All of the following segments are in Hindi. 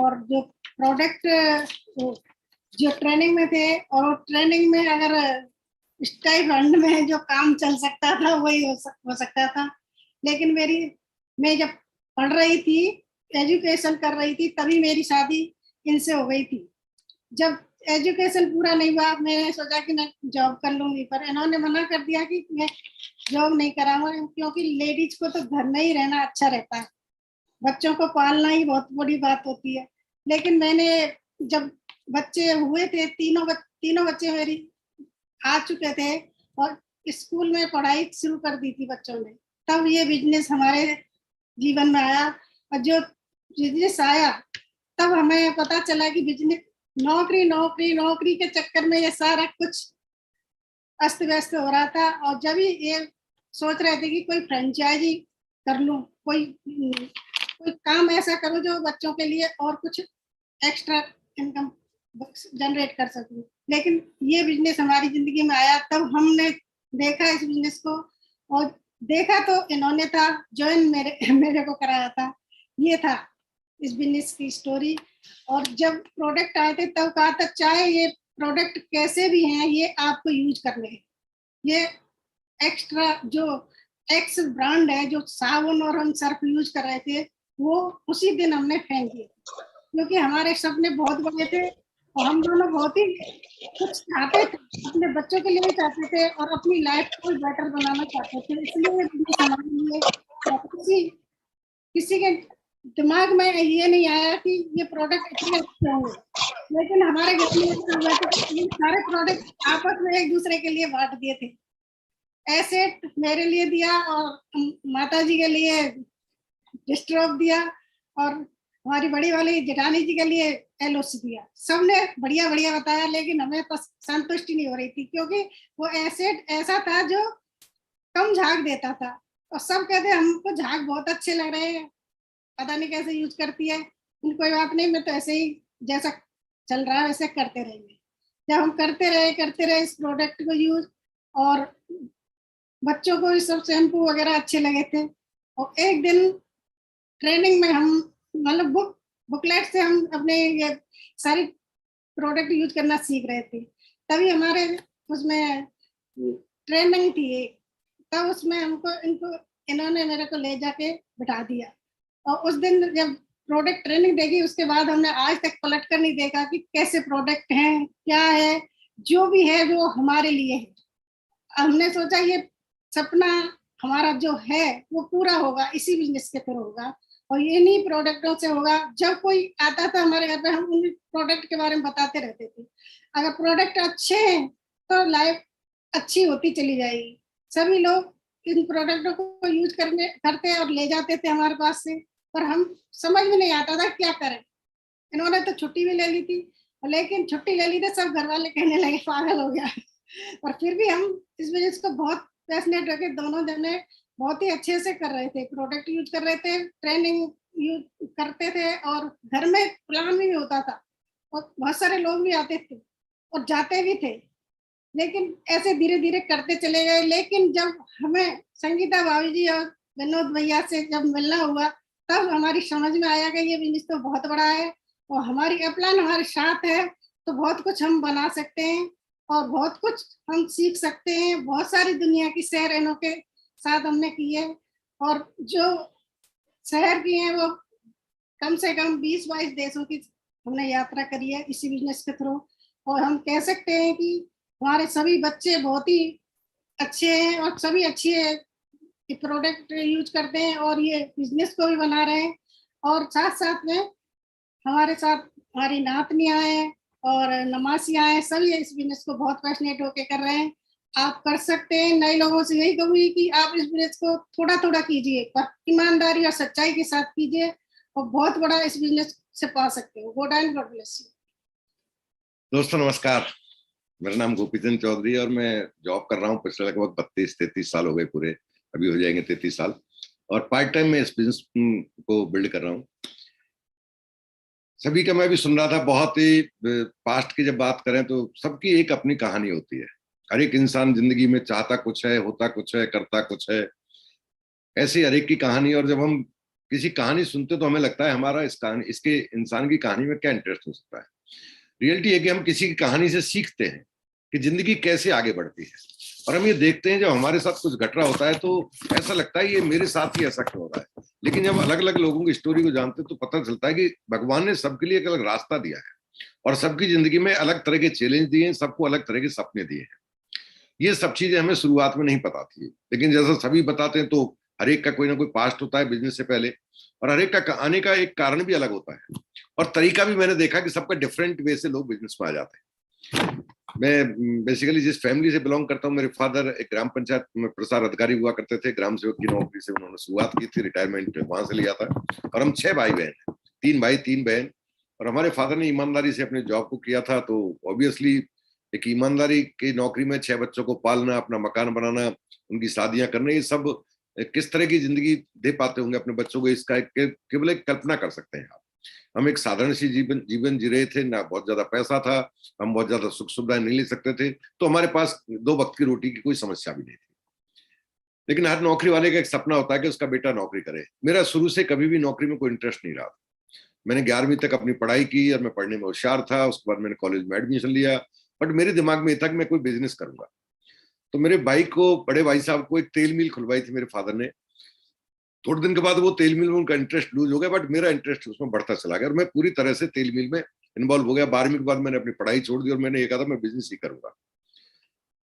और जो प्रोडक्ट जो ट्रेनिंग में थे, और ट्रेनिंग में अगर स्टाइपेंड में जो काम चल सकता था वही हो सकता था। लेकिन मैं जब पढ़ रही थी, एजुकेशन कर रही थी, तभी मेरी शादी इनसे हो गई थी। जब एजुकेशन पूरा नहीं हुआ, मैंने सोचा कि मैं जॉब कर लूंगी, पर इन्होंने मना कर दिया कि मैं जॉब नहीं कराऊंगा, क्योंकि लेडीज को तो घर में ही रहना अच्छा रहता है, बच्चों को पालना ही बहुत बड़ी बात होती है। लेकिन मैंने जब बच्चे हुए थे, तीनों बच्चे मेरी आ चुके थे और स्कूल में पढ़ाई शुरू कर दी थी बच्चों ने, तब ये बिजनेस हमारे जीवन में आया। और जो बिजनेस आया तब हमें पता चला कि बिजनेस, नौकरी नौकरी नौकरी के चक्कर में ये सारा कुछ अस्त व्यस्त हो रहा था। और जब ये सोच रहे थे कि कोई फ्रेंचाइजी कर लूं, कोई काम ऐसा करूं जो बच्चों के लिए और कुछ एक्स्ट्रा इनकम जनरेट कर सकूं। लेकिन ये बिजनेस हमारी जिंदगी में आया, तब हमने देखा इस बिजनेस को, और देखा तो इन्होंने था, ज्वाइन मेरे को कराया था। ये था इस बिजनेस की स्टोरी। और जब प्रोडक्ट आए थे तब कहा था चाहे ये प्रोडक्ट कैसे भी हैं, ये आपको यूज करने हैं। ये एक्स्ट्रा जो एक्स ब्रांड है, जो साबुन और हम सर्फ यूज कर रहे थे, वो उसी दिन हमने फेंक दिए, क्योंकि हमारे सपने बहुत बड़े थे और हम दोनों बहुत ही कुछ चाहते थे, अपने बच्चों के लिए भी चाहते थे और अपनी लाइफ को बेटर बनाना चाहते थे। इसलिए हमारे लिए किसी के दिमाग में ये नहीं आया कि ये प्रोडक्ट इतने अच्छे होंगे। लेकिन हमारे घर में ये सारे प्रोडक्ट आपस में एक दूसरे के लिए बांट दिए थे। एसेट मेरे लिए दिया और माता जी के लिए डिस्ट्रॉप दिया, और हमारी बड़ी वाली जेठानी जी के लिए एलओसी दिया। सबने बढ़िया बढ़िया बताया, लेकिन हमें संतुष्टि नहीं हो रही थी, क्योंकि वो एसेट ऐसा था जो कम झाग देता था, और सब कहते हमको झाग बहुत अच्छे लग रहे हैं, पता नहीं कैसे यूज करती है। कोई बात नहीं, मैं तो ऐसे ही जैसा चल रहा है वैसे करते रहेंगे। जब हम करते रहे इस प्रोडक्ट को यूज, और बच्चों को ये सब शैम्पू वगैरह अच्छे लगे थे। और एक दिन ट्रेनिंग में हम मतलब बुकलेट से हम अपने ये सारी प्रोडक्ट यूज करना सीख रहे थे, तभी हमारे उसमें ट्रेनिंग थी, तब उसमें हमको इन्होंने मेरे को ले जाके बिठा दिया। और उस दिन जब प्रोडक्ट ट्रेनिंग देगी, उसके बाद हमने आज तक पलट कर नहीं देखा कि कैसे प्रोडक्ट हैं, क्या है। जो भी है वो हमारे लिए है। हमने सोचा ये सपना हमारा जो है वो पूरा होगा, इसी बिजनेस के थ्रू होगा, और इन्हीं प्रोडक्टों से होगा। जब कोई आता था हमारे घर पे, हम उन प्रोडक्ट के बारे में बताते रहते थे। अगर प्रोडक्ट अच्छे हैं तो लाइफ अच्छी होती चली जाएगी। सभी लोग इन प्रोडक्टों को यूज करते और ले जाते थे हमारे पास से, पर हम समझ में नहीं आता था क्या करें। इन्होंने तो छुट्टी भी ले ली थी, लेकिन छुट्टी ले ली थी, सब घर वाले कहने लगे पागल हो गया। और फिर भी हम इस बिजनेस को बहुत पैशनेट होकर दोनों जने बहुत ही अच्छे से कर रहे थे, प्रोडक्ट यूज कर रहे थे, ट्रेनिंग यूज करते थे, और घर में प्लान भी होता था, और बहुत सारे लोग भी आते थे और जाते भी थे। लेकिन ऐसे धीरे धीरे करते चले गए। लेकिन जब हमें संगीता भाभी जी और विनोद भैया से जब मिलना हुआ, तब हमारी समझ में आया कि ये बिजनेस तो बहुत बड़ा है, और हमारी अपलाइन हमारे साथ है, तो बहुत कुछ हम बना सकते हैं और बहुत कुछ हम सीख सकते हैं। बहुत सारी दुनिया की सैर इनों के साथ हमने की है, और जो शहर की है वो कम से कम 20-22 देशों की हमने यात्रा करी है इसी बिजनेस के थ्रू। और हम कह सकते हैं कि हमारे सभी बच्चे बहुत ही अच्छे हैं, और सभी अच्छे प्रोडक्ट यूज करते हैं, और ये बिजनेस को भी बना रहे हैं। और साथ साथ में हमारे साथ हमारी नातनियां हैं और नमासियां हैं, सभी इस बिजनेस को बहुत पैशनेट होके कर रहे हैं। आप कर सकते हैं। नए लोगों से यही कहूंगी कि आप इस बिजनेस को थोड़ा थोड़ा कीजिए, पर ईमानदारी और सच्चाई के साथ कीजिए, और बहुत बड़ा इस बिजनेस से पा सकते हो। God and God bless you. दोस्तों नमस्कार, मेरा नाम गोपीचंद चौधरी और मैं जॉब कर रहा हूँ पिछले लगभग 32-33 साल हो गए पूरे, अभी हो जाएंगे 33 साल, और पार्ट टाइम में इस बिजनेस को बिल्ड कर रहा हूँ। सभी का मैं भी सुन रहा था, बहुत ही पास्ट की जब बात करें तो सबकी एक अपनी कहानी होती है। हर एक इंसान जिंदगी में चाहता कुछ है, होता कुछ है, करता कुछ है, ऐसी हर एक की कहानी। और जब हम किसी कहानी सुनते तो हमें लगता है हमारा इस कहानी, इसके इंसान की कहानी में क्या इंटरेस्ट हो सकता है। रियलिटी है कि हम किसी की कहानी से सीखते हैं कि जिंदगी कैसे आगे बढ़ती है, और हम ये देखते हैं जब हमारे साथ कुछ घट रहा होता है तो ऐसा लगता है ये मेरे साथ ही ऐसा क्यों हो रहा है। लेकिन जब अलग अलग लोगों की स्टोरी को जानते हैं तो पता चलता है कि भगवान ने सबके लिए एक अलग रास्ता दिया है और सबकी जिंदगी में अलग तरह के चैलेंज दिए हैं, सबको अलग तरह के सपने दिए हैं। ये सब चीजें हमें शुरुआत में नहीं पता थी, लेकिन जैसा सभी बताते हैं तो हर एक का कोई ना कोई पास्ट होता है बिजनेस से पहले, और हर एक का आने का एक कारण भी अलग होता है और तरीका भी। मैंने देखा कि सबका डिफरेंट वे से लोग बिजनेस में आ जाते हैं। मैं बेसिकली जिस फैमिली से बिलोंग करता हूँ, मेरे फादर एक ग्राम पंचायत में प्रसार अधिकारी हुआ करते थे, ग्राम सेवक की नौकरी से उन्होंने शुरुआत की थी, रिटायरमेंट वहां से लिया था। और हम 6 भाई बहन हैं, 3 भाई 3 बहन। और हमारे फादर ने ईमानदारी से अपने जॉब को किया था, तो ऑब्वियसली एक ईमानदारी की नौकरी में 6 बच्चों को पालना, अपना मकान बनाना, उनकी शादियां करना, ये सब किस तरह की जिंदगी दे पाते होंगे अपने बच्चों को, इसका केवल एक कल्पना कर सकते हैं आप। हम एक साधारण सी जीवन जी रहे थे, ना बहुत ज्यादा पैसा था, हम बहुत ज्यादा सुख सुविधाएं नहीं ले सकते थे, तो हमारे पास 2 वक्त की रोटी की कोई समस्या भी नहीं थी। लेकिन हर नौकरी वाले का एक सपना होता है कि उसका बेटा नौकरी करे। मेरा शुरू से कभी भी नौकरी में कोई इंटरेस्ट नहीं रहा। मैंने 11वीं तक अपनी पढ़ाई की और मैं पढ़ने में होशियार था। उसके बाद मैंने कॉलेज में एडमिशन लिया, बट मेरे दिमाग में ये था कि मैं कोई बिजनेस करूंगा। तो मेरे भाई को, बड़े भाई साहब को, एक तेल मिल खुलवाई थी मेरे फादर ने। थोड़े दिन के बाद वो तेल मिल में उनका इंटरेस्ट लूज हो गया, बट मेरा इंटरेस्ट उसमें बढ़ता चला गया और मैं पूरी तरह से तेल मिल में इन्वॉल्व हो गया। 12वीं के बाद मैंने अपनी पढ़ाई छोड़ दी और मैंने ये कहा था मैं बिजनेस ही करूंगा।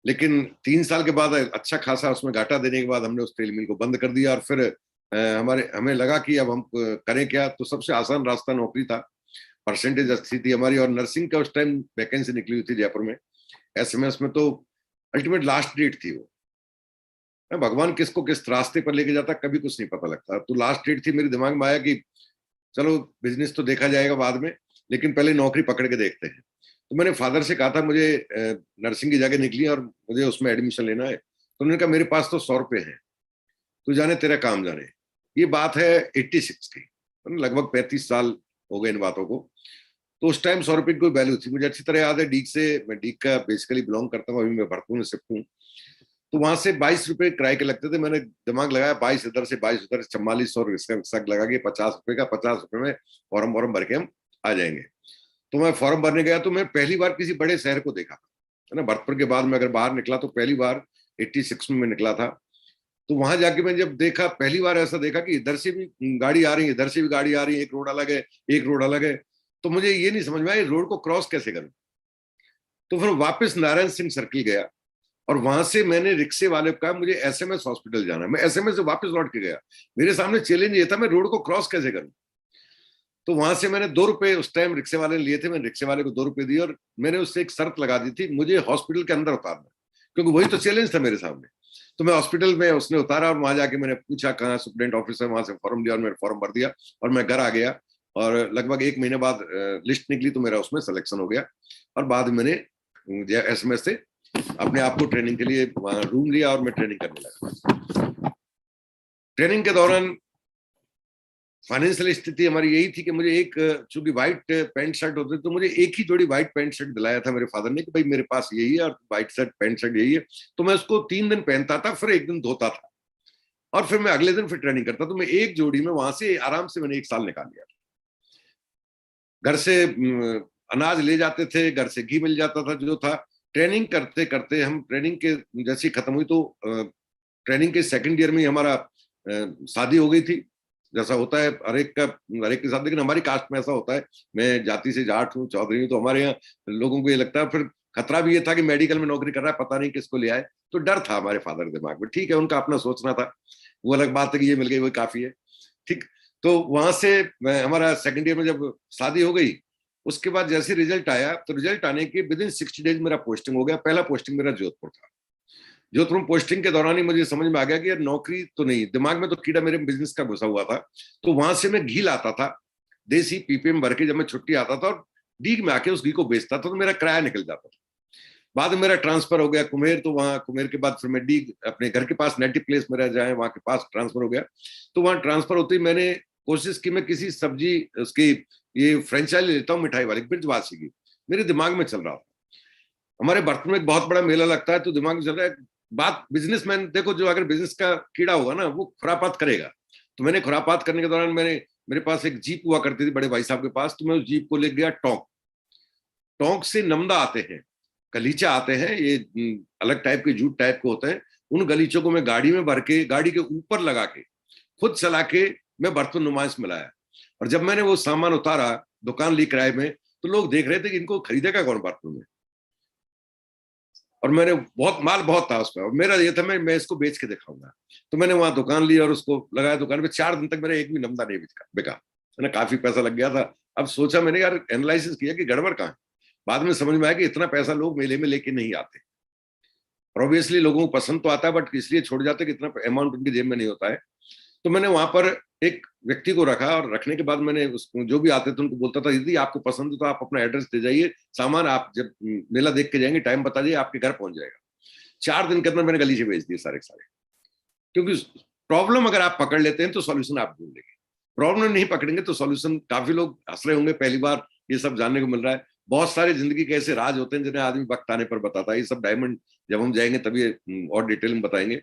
लेकिन 3 साल के बाद अच्छा खासा उसमें घाटा देने के बाद हमने उस तेल मिल को बंद कर दिया और फिर हमें लगा कि अब हम करें क्या। तो सबसे आसान रास्ता नौकरी था, परसेंटेज अच्छी थी हमारी, और नर्सिंग का उस टाइम वैकेंसी निकली हुई थी जयपुर में, एसएमएस में, तो अल्टीमेट लास्ट डेट थी वो। भगवान किसको किस रास्ते पर लेके जाता कभी कुछ नहीं पता लगता। तो लास्ट डेट थी, मेरे दिमाग में आया कि चलो बिजनेस तो देखा जाएगा बाद में, लेकिन पहले नौकरी पकड़ के देखते हैं। तो मैंने फादर से कहा था मुझे नर्सिंग की जगह निकली और मुझे उसमें एडमिशन लेना है। तो उन्होंने कहा मेरे पास तो 100 रुपए हैं, तू जाने तेरा काम जाने। ये बात है 86 की, लगभग 35 साल हो गए इन बातों को। तो उस टाइम 100 रुपए की कोई वैल्यू थी। मुझे अच्छी तरह याद है, डीग से, मैं डीग का बेसिकली बिलोंग करता हूँ, अभी मैं भरतपुर में शिफ्ट हूँ। तो वहां से 22 रुपए किराए के लगते थे। मैंने दिमाग लगाया 22 इधर से 22 उधर, 44 और इसका लगा के 50 रुपए का, 50 रुपए में फॉर्म वॉर्म भर के हम आ जाएंगे। तो मैं फॉर्म भरने गया तो मैं पहली बार किसी बड़े शहर को देखा, है ना। भरतपुर के बाद में अगर बाहर निकला तो पहली बार 86 में मैं निकला था। तो वहां जाके मैं जब देखा, पहली बार ऐसा देखा कि इधर से भी गाड़ी आ रही है, इधर से भी गाड़ी आ रही है, एक रोड अलग है, एक रोड अलग है। तो मुझे ये नहीं समझ में आया रोड को क्रॉस कैसे करूं। तो फिर वापस नारायण सिंह सर्किल गया और वहां से मैंने रिक्शे वाले को कहा मुझे एसएमएस हॉस्पिटल जाना है। मैं एसएमएस से वापस लौट के गया, मेरे सामने चैलेंज ये था मैं रोड को क्रॉस कैसे करूं। तो वहां से मैंने 2 रुपए उस टाइम रिक्शे वाले ने लिए थे, मैंने रिक्शे वाले को 2 रुपए दिए और मैंने उससे एक शर्त लगा दी थी, मुझे हॉस्पिटल के अंदर उतारना, क्योंकि वही तो चैलेंज था मेरे सामने। तो मैं हॉस्पिटल में, उसने उतारा और वहां जाके मैंने पूछा कहाँ सुप्रीडेंट ऑफिस है, वहां से फॉर्म लिया और मैंने फॉर्म भर दिया और मैं घर आ गया। और लगभग 1 महीने बाद लिस्ट निकली तो मेरा उसमें सिलेक्शन हो गया और बाद में मैंने एसएमएस से अपने आप को ट्रेनिंग के लिए वहां रूम लिया और मैं ट्रेनिंग करने लगा। ट्रेनिंग के दौरान फाइनेंशियल स्थिति हमारी यही थी कि मुझे एक, चूंकि व्हाइट पैंट शर्ट होते तो मुझे एक ही जोड़ी व्हाइट पैंट शर्ट दिलाया था मेरे फादर ने कि भाई मेरे पास यही है और व्हाइट शर्ट पैंट शर्ट यही है। तो मैं उसको 3 दिन पहनता था, फिर 1 दिन धोता था और फिर मैं अगले दिन फिर ट्रेनिंग करता। तो मैं एक जोड़ी में वहां से आराम से मैंने 1 साल निकाल लिया। घर से अनाज ले जाते थे, घर से घी मिल जाता था जो था। ट्रेनिंग करते करते हम, ट्रेनिंग के जैसी खत्म हुई तो ट्रेनिंग के 2nd ईयर में हमारा शादी हो गई थी। जैसा होता है हर एक के साथ, लेकिन हमारी कास्ट में ऐसा होता है, मैं जाति से जाट हूँ, चौधरी हूँ, तो हमारे यहाँ लोगों को ये लगता है। फिर खतरा भी ये था कि मेडिकल में नौकरी कर रहा है, पता नहीं किसको ले आए, तो डर था हमारे फादर दिमाग में। ठीक है, उनका अपना सोचना था, वो अलग बात है कि ये मिल गई वही काफी है, ठीक। तो वहां से हमारा 2nd ईयर में जब शादी हो गई, उसके बाद जैसे रिजल्ट आया तो रिजल्ट आने के विदिन 60 डेज मेरा पोस्टिंग हो गया। पहला पोस्टिंग मेरा जोधपुर था। जोधपुर पोस्टिंग के दौरान ही मुझे समझ में आ गया कि यार नौकरी तो नहीं, दिमाग में तो कीड़ा मेरे बिजनेस का घुसा हुआ था। तो वहां से मैं घी लाता था देसी पीपीएम भर के, जब मैं छुट्टी आता था और डीग में आके उस घी को बेचता था, तो मेरा किराया निकल जाता था। बाद में मेरा ट्रांसफर हो गया कुमेर, तो वहां कुमेर के बाद फिर मैं डीग अपने घर के पास नेटिव प्लेस मेरा जाए वहां के पास ट्रांसफर हो गया। तो वहां ट्रांसफर होते ही मैंने कोशिश की मैं किसी सब्जी उसकी ये फ्रेंचाइज लेता हूँ मिठाई वाली, ब्रिजवासी की, मेरे दिमाग में चल रहा था। हमारे बर्तन में एक बहुत बड़ा मेला लगता है, तो दिमाग में चल रहा है बात बिजनेसमैन, देखो जो अगर बिजनेस का कीड़ा होगा ना वो खुरापात करेगा, तो मैंने खुरापात करने के दौरान मेरे पास एक जीप हुआ करती थी बड़े भाई साहब के पास, तो मैं उस जीप को ले गया टोंक। टोंक से नमदा आते हैं, गलीचा आते हैं, ये अलग टाइप के जूट टाइप के होते हैं। उन गलीचों को मैं गाड़ी में भर के, गाड़ी के ऊपर लगा के, खुद चला के मैं बर्तन नुमाइश में लाया। और जब मैंने वो सामान उतारा दुकान ली किराए में, तो लोग देख रहे थे कि इनको खरीदेगा कौन बर्तन में। और मैंने माल बहुत था उसमें, और मेरा ये था मैं इसको बेच के दिखाऊंगा। तो मैंने वहां दुकान ली और उसको लगाया दुकान पे। 4 दिन तक मेरा एक भी नमदा नहीं बिका। मैंने काफी पैसा लग गया था। अब सोचा मैंने, यार एनालिसिस किया कि गड़बड़ कहाँ है। बाद में समझ में आया कि इतना पैसा लोग मेले में लेके नहीं आते। और ऑब्वियसली लोगों को पसंद तो आता है, बट इसलिए छोड़ जाते कि इतना अमाउंट उनकी जेब में नहीं होता है। तो मैंने वहां पर एक व्यक्ति को रखा, और रखने के बाद मैंने उसको, जो भी आते थे उनको बोलता था, यदि आपको पसंद है तो आप अपना एड्रेस दे जाइए, सामान आप जब मेला देख के जाएंगे टाइम बता जाइए, आपके घर पहुंच जाएगा। 4 दिन के अंदर मैंने गलीचे बेच दिए सारे सारे। क्योंकि प्रॉब्लम अगर आप पकड़ लेते हैं तो सॉल्यूशन आप ढूंढ लेंगे, प्रॉब्लम नहीं पकड़ेंगे तो सॉल्यूशन। काफी लोग हंस रहे होंगे, पहली बार ये सब जानने को मिल रहा है। बहुत सारे जिंदगी के ऐसे राज होते हैं जिन्हें आदमी वक्त आने पर बताता है। ये सब डायमंड जब हम जाएंगे तभी और डिटेल में बताएंगे।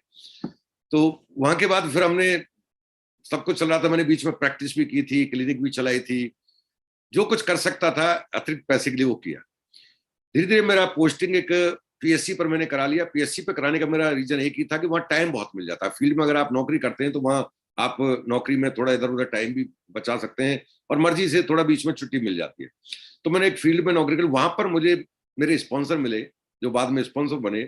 तो वहां के बाद फिर हमने, सब कुछ चल रहा था, मैंने बीच में प्रैक्टिस भी की थी, क्लिनिक भी चलाई थी, जो कुछ कर सकता था अतिरिक्त पैसे के लिए वो किया। धीरे धीरे मेरा पोस्टिंग एक पीएससी पर मैंने करा लिया। पीएससी पे कराने का मेरा रीजन एक ही था कि वहाँ टाइम बहुत मिल जाता है। फील्ड में अगर आप नौकरी करते हैं तो वहाँ आप नौकरी में थोड़ा इधर उधर टाइम भी बचा सकते हैं, और मर्जी से थोड़ा बीच में छुट्टी मिल जाती है। तो मैंने एक फील्ड में नौकरी करी। वहां पर मुझे मेरे स्पॉन्सर मिले, जो बाद में स्पॉन्सर बने।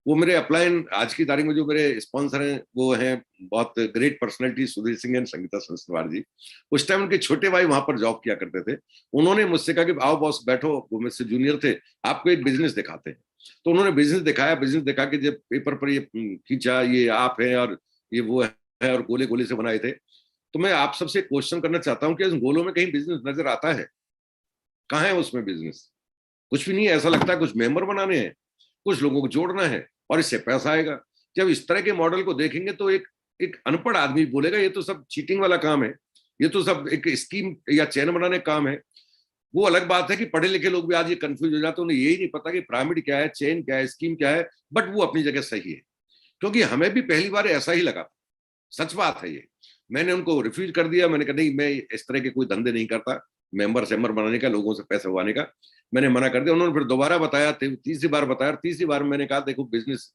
वो मेरे अपलाइन, आज की तारीख में जो मेरे स्पॉन्सर हैं वो हैं बहुत great personality, Sudhir Singh and Sangeeta Sanswar ji. उस टाइम उनके छोटे भाई वहां पर जॉब किया करते थे। उन्होंने मुझसे कहा कि आओ बॉस बैठो, वो मुझसे जूनियर थे, आपको एक बिजनेस दिखाते हैं। तो उन्होंने बिजनेस दिखाया। बिजनेस दिखा के जब पेपर पर ये खींचा, ये आप है और ये वो है, और गोले गोले से बनाए थे। तो मैं आप सबसे क्वेश्चन करना चाहता हूँ कि इस गोलों में कहीं बिजनेस नजर आता है? कहाँ है उसमें बिजनेस? कुछ भी नहीं है। ऐसा लगता है कुछ मेंबर बनाने हैं, कुछ लोगों को जोड़ना है और इससे पैसा आएगा। जब इस तरह के मॉडल को देखेंगे तो एक एक अनपढ़ आदमी बोलेगा ये तो सब चीटिंग वाला काम है, ये तो सब एक स्कीम या चैन बनाने का काम है। वो अलग बात है कि पढ़े लिखे लोग भी आज ये कंफ्यूज हो जाते हैं, उन्हें यही नहीं पता कि पिरामिड क्या है, चेन क्या है, स्कीम क्या है। बट वो अपनी जगह सही है, क्योंकि हमें भी पहली बार ऐसा ही लगा। सच बात है ये। मैंने उनको रिफ्यूज कर दिया। मैंने कहा नहीं, मैं इस तरह के कोई धंधे नहीं करता, मेंबर सेंबर बनाने का, लोगों से पैसे उगाने का। मैंने मना कर दिया। उन्होंने फिर दोबारा बताया, तीसरी बार बताया, और तीसरी बार मैंने कहा देखो बिजनेस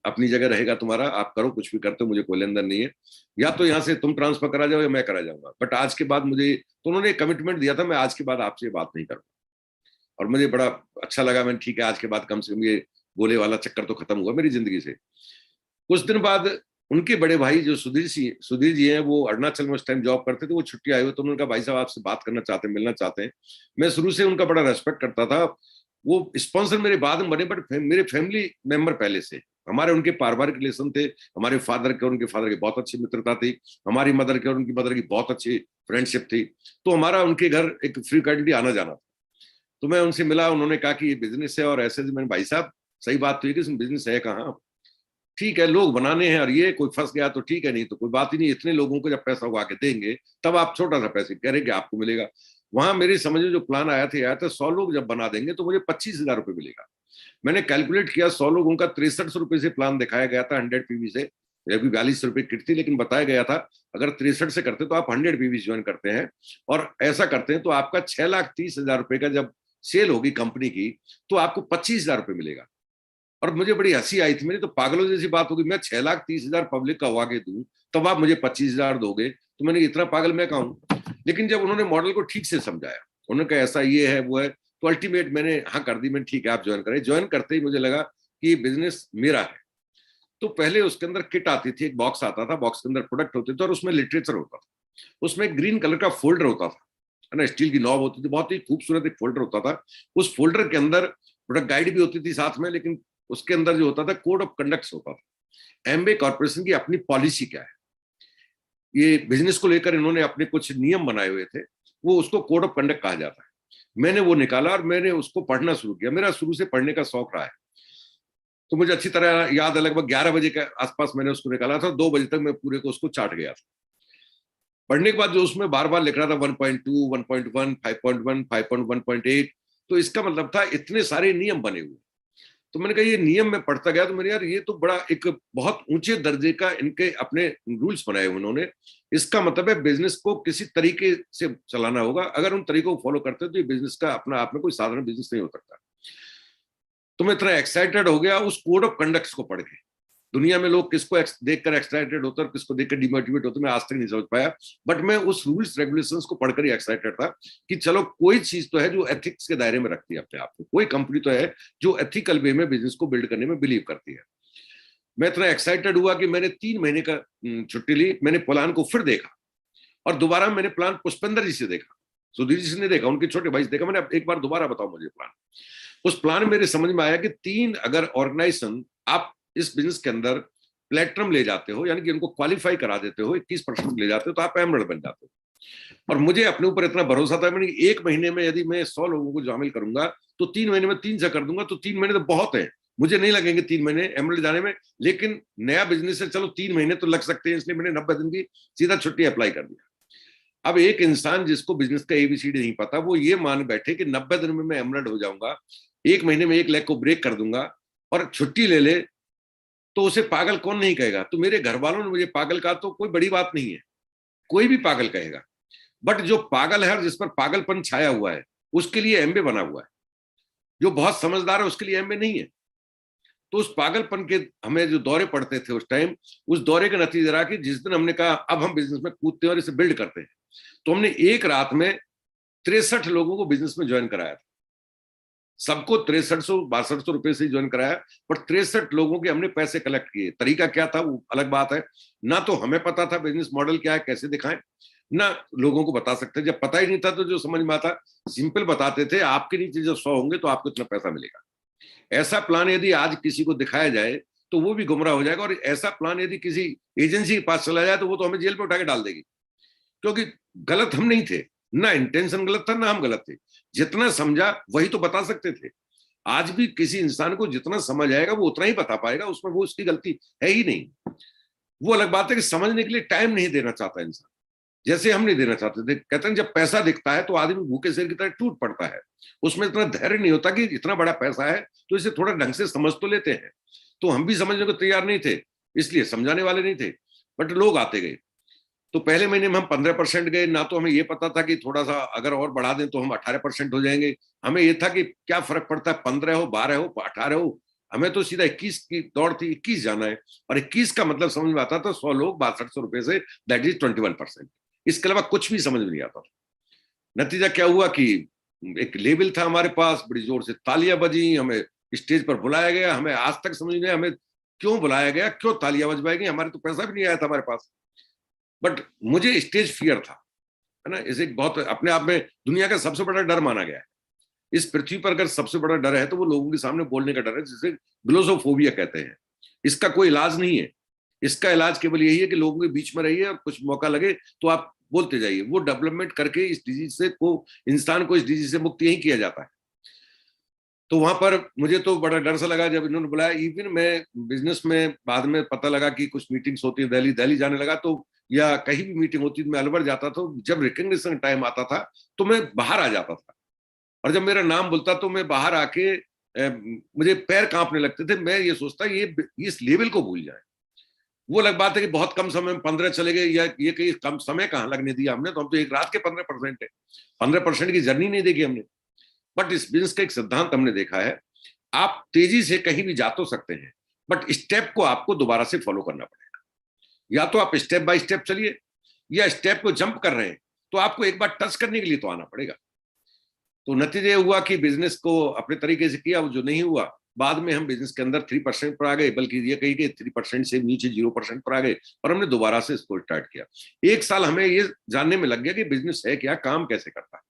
अपनी जगह रहेगा तुम्हारा, आप करो कुछ भी करते हो, मुझे कोई लेन देन नहीं है। या तो यहाँ से तुम ट्रांसफर करा जाओ या मैं करा जाऊंगा, बट आज के बाद मुझे, तो उन्होंने कमिटमेंट दिया था, मैं आज के बाद आपसे बात नहीं करूंगा। और मुझे बड़ा अच्छा लगा। मैंने ठीक है, आज के बाद कम से कम ये गोले वाला चक्कर तो खत्म हुआ मेरी जिंदगी से। कुछ दिन बाद उनके बड़े भाई जो सुधीर जी हैं, वो अरुणाचल में उस टाइम जॉब करते थे, वो छुट्टी आए हुए। तो उन्होंने कहा भाई साहब आपसे बात करना चाहते हैं, मिलना चाहते हैं। मैं शुरू से उनका बड़ा रेस्पेक्ट करता था। वो स्पॉन्सर मेरे बाद में बने, बट मेरे फैमिली मेंबर पहले से। हमारे उनके पारिवारिक रिलेशन थे। हमारे फादर के और उनके फादर की बहुत अच्छी मित्रता थी। हमारी मदर के और उनकी मदर की बहुत अच्छी फ्रेंडशिप थी। तो हमारा उनके घर एक फ्रीक्वेंटली आना जाना था। तो मैं उनसे मिला। उन्होंने कहा कि ये बिजनेस है और ऐसे। मैंने, भाई साहब सही बात तो है कि इसमें बिजनेस है कहाँ, ठीक है लोग बनाने हैं, और ये कोई फंस गया तो ठीक है, नहीं तो कोई बात ही नहीं। इतने लोगों को जब पैसा उगा के देंगे तब आप छोटा सा पैसे कह रहे कि आपको मिलेगा। वहां मेरी समझ में जो प्लान आया था 100 लोग जब बना देंगे तो मुझे 25,000 रुपये मिलेगा। मैंने कैलकुलेट किया, 100 लोगों का 63 रुपये से प्लान दिखाया गया था 100 पीवी से, जबकि 42 रुपये किट थी। लेकिन बताया गया था अगर 63 से करते तो आप 100 पीवी ज्वाइन करते हैं और ऐसा करते हैं तो आपका 6,30,000 रुपये का जब सेल होगी कंपनी की तो आपको 25,000 रुपये मिलेगा। और मुझे बड़ी हंसी आई थी। मेरी तो पागलों जैसी बात होगी, मैं 6,30,000 पब्लिक का आगे दूं तब आप मुझे 25,000 दोगे, तो मैंने इतना पागल मैं कहूं। लेकिन जब उन्होंने मॉडल को ठीक से समझाया, उन्होंने कहा ऐसा ये है वो है, तो अल्टीमेट मैंने हाँ कर दी। मैंने ठीक है आप ज्वाइन करें। ज्वाइन करते ही मुझे लगा कि बिजनेस मेरा है। तो पहले उसके अंदर किट आती थी, एक बॉक्स आता था, बॉक्स के अंदर प्रोडक्ट होते थे और उसमें लिटरेचर होता था। उसमें ग्रीन कलर का फोल्डर होता था, है ना, स्टील की नॉब होती थी, बहुत ही खूबसूरत एक फोल्डर होता था। उस फोल्डर के अंदर प्रोडक्ट गाइड भी होती थी साथ में, लेकिन उसके अंदर जो होता था कोड ऑफ कंडक्ट होता था। एमबे कॉर्पोरेशन की अपनी पॉलिसी क्या है, ये बिजनेस को लेकर इन्होंने अपने कुछ नियम बनाए हुए थे, वो उसको कोड ऑफ कंडक्ट कहा जाता है। मैंने वो निकाला और मैंने उसको पढ़ना शुरू किया। मेरा शुरू से पढ़ने का शौक रहा है, तो मुझे अच्छी तरह याद है। लगभग 11 बजे के आसपास मैंने उसको निकाला था, 2 बजे तक मैं पूरे को उसको चाट गया था। पढ़ने के बाद जो उसमें बार बार लिख रहा था 1.2, 1.1, 5.1, 5.1.8, तो इसका मतलब था इतने सारे नियम बने हुए। तो मैंने कहा ये नियम में पढ़ता गया तो मैंने यार ये तो बड़ा एक बहुत ऊंचे दर्जे का इनके अपने रूल्स बनाए उन्होंने, इसका मतलब है बिजनेस को किसी तरीके से चलाना होगा। अगर उन तरीकों को फॉलो करते हैं तो ये बिजनेस का अपना आप में कोई साधारण बिजनेस नहीं हो सकता। तो मैं इतना एक्साइटेड हो गया उस कोड ऑफ कंडक्ट्स को पढ़ के। दुनिया में लोग किसको देखकर एक्साइटेड होते हैं और किसको देखकर डिमोटिवेट होते हैं, मैं आज तक नहीं समझ पाया। बट मैं उस रूल्स रेगुलेशंस को पढ़कर ही एक्साइटेड था कि चलो कोई चीज तो है जो एथिक्स के दायरे में रखती है अपने आप को, कोई कंपनी तो है जो एथिकल वे में बिजनेस को बिल्ड करने में बिलीव करती है। मैं इतना एक्साइटेड हुआ कि मैंने 3 महीने का छुट्टी ली। मैंने प्लान को फिर देखा और दोबारा मैंने प्लान पुष्पेंद्र जी से देखा, सुधीर जी से नहीं देखा, उनके छोटे भाई से देखा। मैंने एक बार दोबारा बताओ मुझे प्लान। उस प्लान में मेरे समझ में आया कि 3 अगर ऑर्गेनाइजेशन आप इस बिजनेस के अंदर प्लेटफॉर्म ले जाते हो, यानी कि उनको क्वालिफाई करा देते हो, 21% ले जाते हो, तो आप एमरल्ड बन जाते हो। और मुझे अपने ऊपर इतना भरोसा था, मैंने 1 महीने में यदि मैं 100 लोगों को शामिल करूंगा तो 3 महीने में 3 से कर दूंगा, तो 3 महीने तो बहुत है, मुझे नहीं लगेंगे 3 महीने एमरल्ड जाने में। लेकिन नया बिजनेस है, चलो 3 महीने तो लग सकते हैं, इसलिए मैंने 90 दिन की सीधा छुट्टी अप्लाई कर दिया। अब एक इंसान जिसको बिजनेस का एबीसीडी नहीं पता, वो ये मान बैठे कि 90 दिन में मैं एमरल्ड हो जाऊंगा, 1 महीने में 1 लेग को ब्रेक कर दूंगा और छुट्टी ले ले, तो उसे पागल कौन नहीं कहेगा। तो मेरे घर वालों ने मुझे पागल कहा तो कोई बड़ी बात नहीं है, कोई भी पागल कहेगा। बट जो पागल है और जिस पर पागलपन छाया हुआ है उसके लिए एमबीए बना हुआ है, जो बहुत समझदार है उसके लिए एमबीए नहीं है। तो उस पागलपन के हमें जो दौरे पड़ते थे उस टाइम, उस दौरे का नतीजा रहा कि जिस दिन हमने कहा अब हम बिजनेस में कूदते हैं और इसे बिल्ड करते हैं, तो हमने एक रात में 63 लोगों को बिजनेस में ज्वाइन कराया था। सबको 6300-6200 रुपए से ज्वाइन कराया, पर 63 लोगों के हमने पैसे कलेक्ट किए। तरीका क्या था वो अलग बात है, ना तो हमें पता था बिजनेस मॉडल क्या है, कैसे दिखाएं, ना लोगों को बता सकते। जब पता ही नहीं था तो जो समझ में आता सिंपल बताते थे, आपके नीचे जब 100 होंगे तो आपको इतना पैसा मिलेगा। ऐसा प्लान यदि आज किसी को दिखाया जाए तो वो भी गुमराह हो जाएगा, और ऐसा प्लान यदि किसी एजेंसी के पास चला जाए तो वो तो हमें जेल पे उठा के डाल देगी, क्योंकि गलत हम नहीं थे, ना इंटेंशन गलत था ना हम गलत थे। जितना समझा वही तो बता सकते थे। आज भी किसी इंसान को जितना समझ आएगा वो उतना ही बता पाएगा, उसमें वो उसकी गलती है ही नहीं। वो अलग बात है कि समझने के लिए टाइम नहीं देना चाहता इंसान, जैसे हम नहीं देना चाहते थे। कहते हैं जब पैसा दिखता है तो आदमी भूखे शेर की तरह टूट पड़ता है, उसमें इतना धैर्य नहीं होता कि इतना बड़ा पैसा है तो इसे थोड़ा ढंग से समझ तो लेते हैं। तो हम भी समझने को तैयार नहीं थे, इसलिए समझाने वाले नहीं थे, बट लोग आते गए। तो पहले महीने में हम 15% गए, ना तो हमें ये पता था कि थोड़ा सा अगर और बढ़ा दें तो हम 18% हो जाएंगे। हमें ये था कि क्या फर्क पड़ता है, 15 हो, 12 हो, 18 हो, हमें तो सीधा 21 की दौड़ थी, 21 जाना है। और 21 का मतलब समझ में आता था 100 लोग 6200 रुपए से, दैट इज 21%। इसके अलावा कुछ भी समझ में नहीं आता था। नतीजा क्या हुआ कि एक लेवल था हमारे पास, बड़ी जोर से तालियां बजी, हमें स्टेज पर बुलाया गया। हमें आज तक समझ नहीं हमें क्यों बुलाया गया, क्यों तालियां बजवाई गई, हमारे तो पैसा भी नहीं आया था हमारे पास। बट मुझे स्टेज फियर था, है ना। इसे बहुत अपने आप में दुनिया का सबसे बड़ा डर माना गया है। इस पृथ्वी पर अगर सबसे बड़ा डर है तो वो लोगों के सामने बोलने का डर है, जिसे ग्लोसोफोबिया कहते हैं। इसका कोई इलाज नहीं है, इसका इलाज केवल यही है कि लोगों के बीच में रहिए और कुछ मौका लगे तो आप बोलते जाइए। वो डेवलपमेंट करके इस डिजीज से को इंसान को इस डिजीज से मुक्त यही किया जाता है। तो वहां पर मुझे तो बड़ा डर सा लगा जब इन्होंने बुलाया। इवन मैं बिजनेस में बाद में पता लगा कि कुछ मीटिंग्स होती है, दिल्ली जाने लगा, तो या कहीं भी मीटिंग होती तो मैं अलवर जाता था। जब रिकग्निशन टाइम आता था तो मैं बाहर आ जाता था, और जब मेरा नाम बोलता तो मैं बाहर आके मुझे पैर कांपने लगते थे। मैं ये सोचता ये इस लेवल को भूल जाए। वो अलग बात है कि बहुत कम समय में 15 चले गए, या ये कहीं कम समय कहाँ लगने दिया हमने, तो हम तो एक रात के 15% है, 15% की जर्नी नहीं देखी हमने। बट इस बिजनेस का एक सिद्धांत हमने देखा है, आप तेजी से कहीं भी जा तो सकते हैं, बट स्टेप को आपको दोबारा से फॉलो करना पड़ेगा। या तो आप स्टेप बाय स्टेप चलिए, या स्टेप को जंप कर रहे हैं तो आपको एक बार टच करने के लिए तो आना पड़ेगा। तो नतीजे हुआ कि बिजनेस को अपने तरीके से किया, वो जो नहीं हुआ, बाद में हम बिजनेस के अंदर 3% पर आ गए, बल्कि ये कही कि 3% से नीचे 0% पर आ गए, और हमने दोबारा से इसको स्टार्ट किया। 1 साल हमें ये जानने में लग गया कि बिजनेस है क्या, काम कैसे करता है।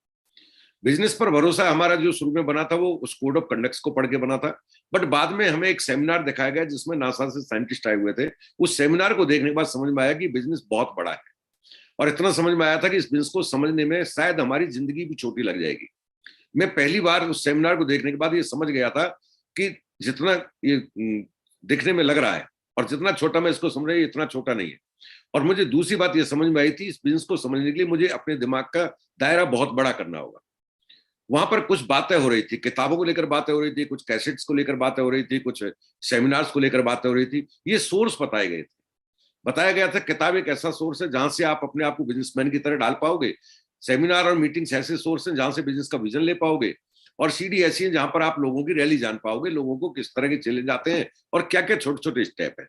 बिजनेस पर भरोसा हमारा जो शुरू में बना था वो उस कोड ऑफ कंडक्ट्स को पढ़ के बना था। बट बाद में हमें एक सेमिनार दिखाया गया जिसमें नासा से साइंटिस्ट आए हुए थे। उस सेमिनार को देखने के बाद समझ में आया कि बिजनेस बहुत बड़ा है, और इतना समझ में आया था कि इस बिजनेस को समझने में शायद हमारी जिंदगी भी छोटी लग जाएगी। मैं पहली बार उस सेमिनार को देखने के बाद ये समझ गया था कि जितना ये दिखने में लग रहा है और जितना छोटा मैं इसको समझ रहा हूं, इतना छोटा नहीं है। और मुझे दूसरी बात ये समझ में आई थी, इस बिजनेस को समझने के लिए मुझे अपने दिमाग का दायरा बहुत बड़ा करना होगा। वहां पर कुछ बातें हो रही थी, किताबों को लेकर बातें हो रही थी, कुछ कैसेट्स को लेकर बातें हो रही थी, कुछ सेमिनार्स को लेकर बातें हो रही थी, ये सोर्स बताए गए थे। बताया गया था किताब एक ऐसा सोर्स है जहां से आप अपने आप को बिजनेसमैन की तरह डाल पाओगे, सेमिनार और मीटिंग्स ऐसे सोर्स हैं जहां से बिजनेस का विजन ले पाओगे, और सीडी ऐसी है जहां पर आप लोगों की रैली जान पाओगे, लोगों को किस तरह के चैलेंज आते हैं और क्या क्या छोटे छोटे स्टेप है।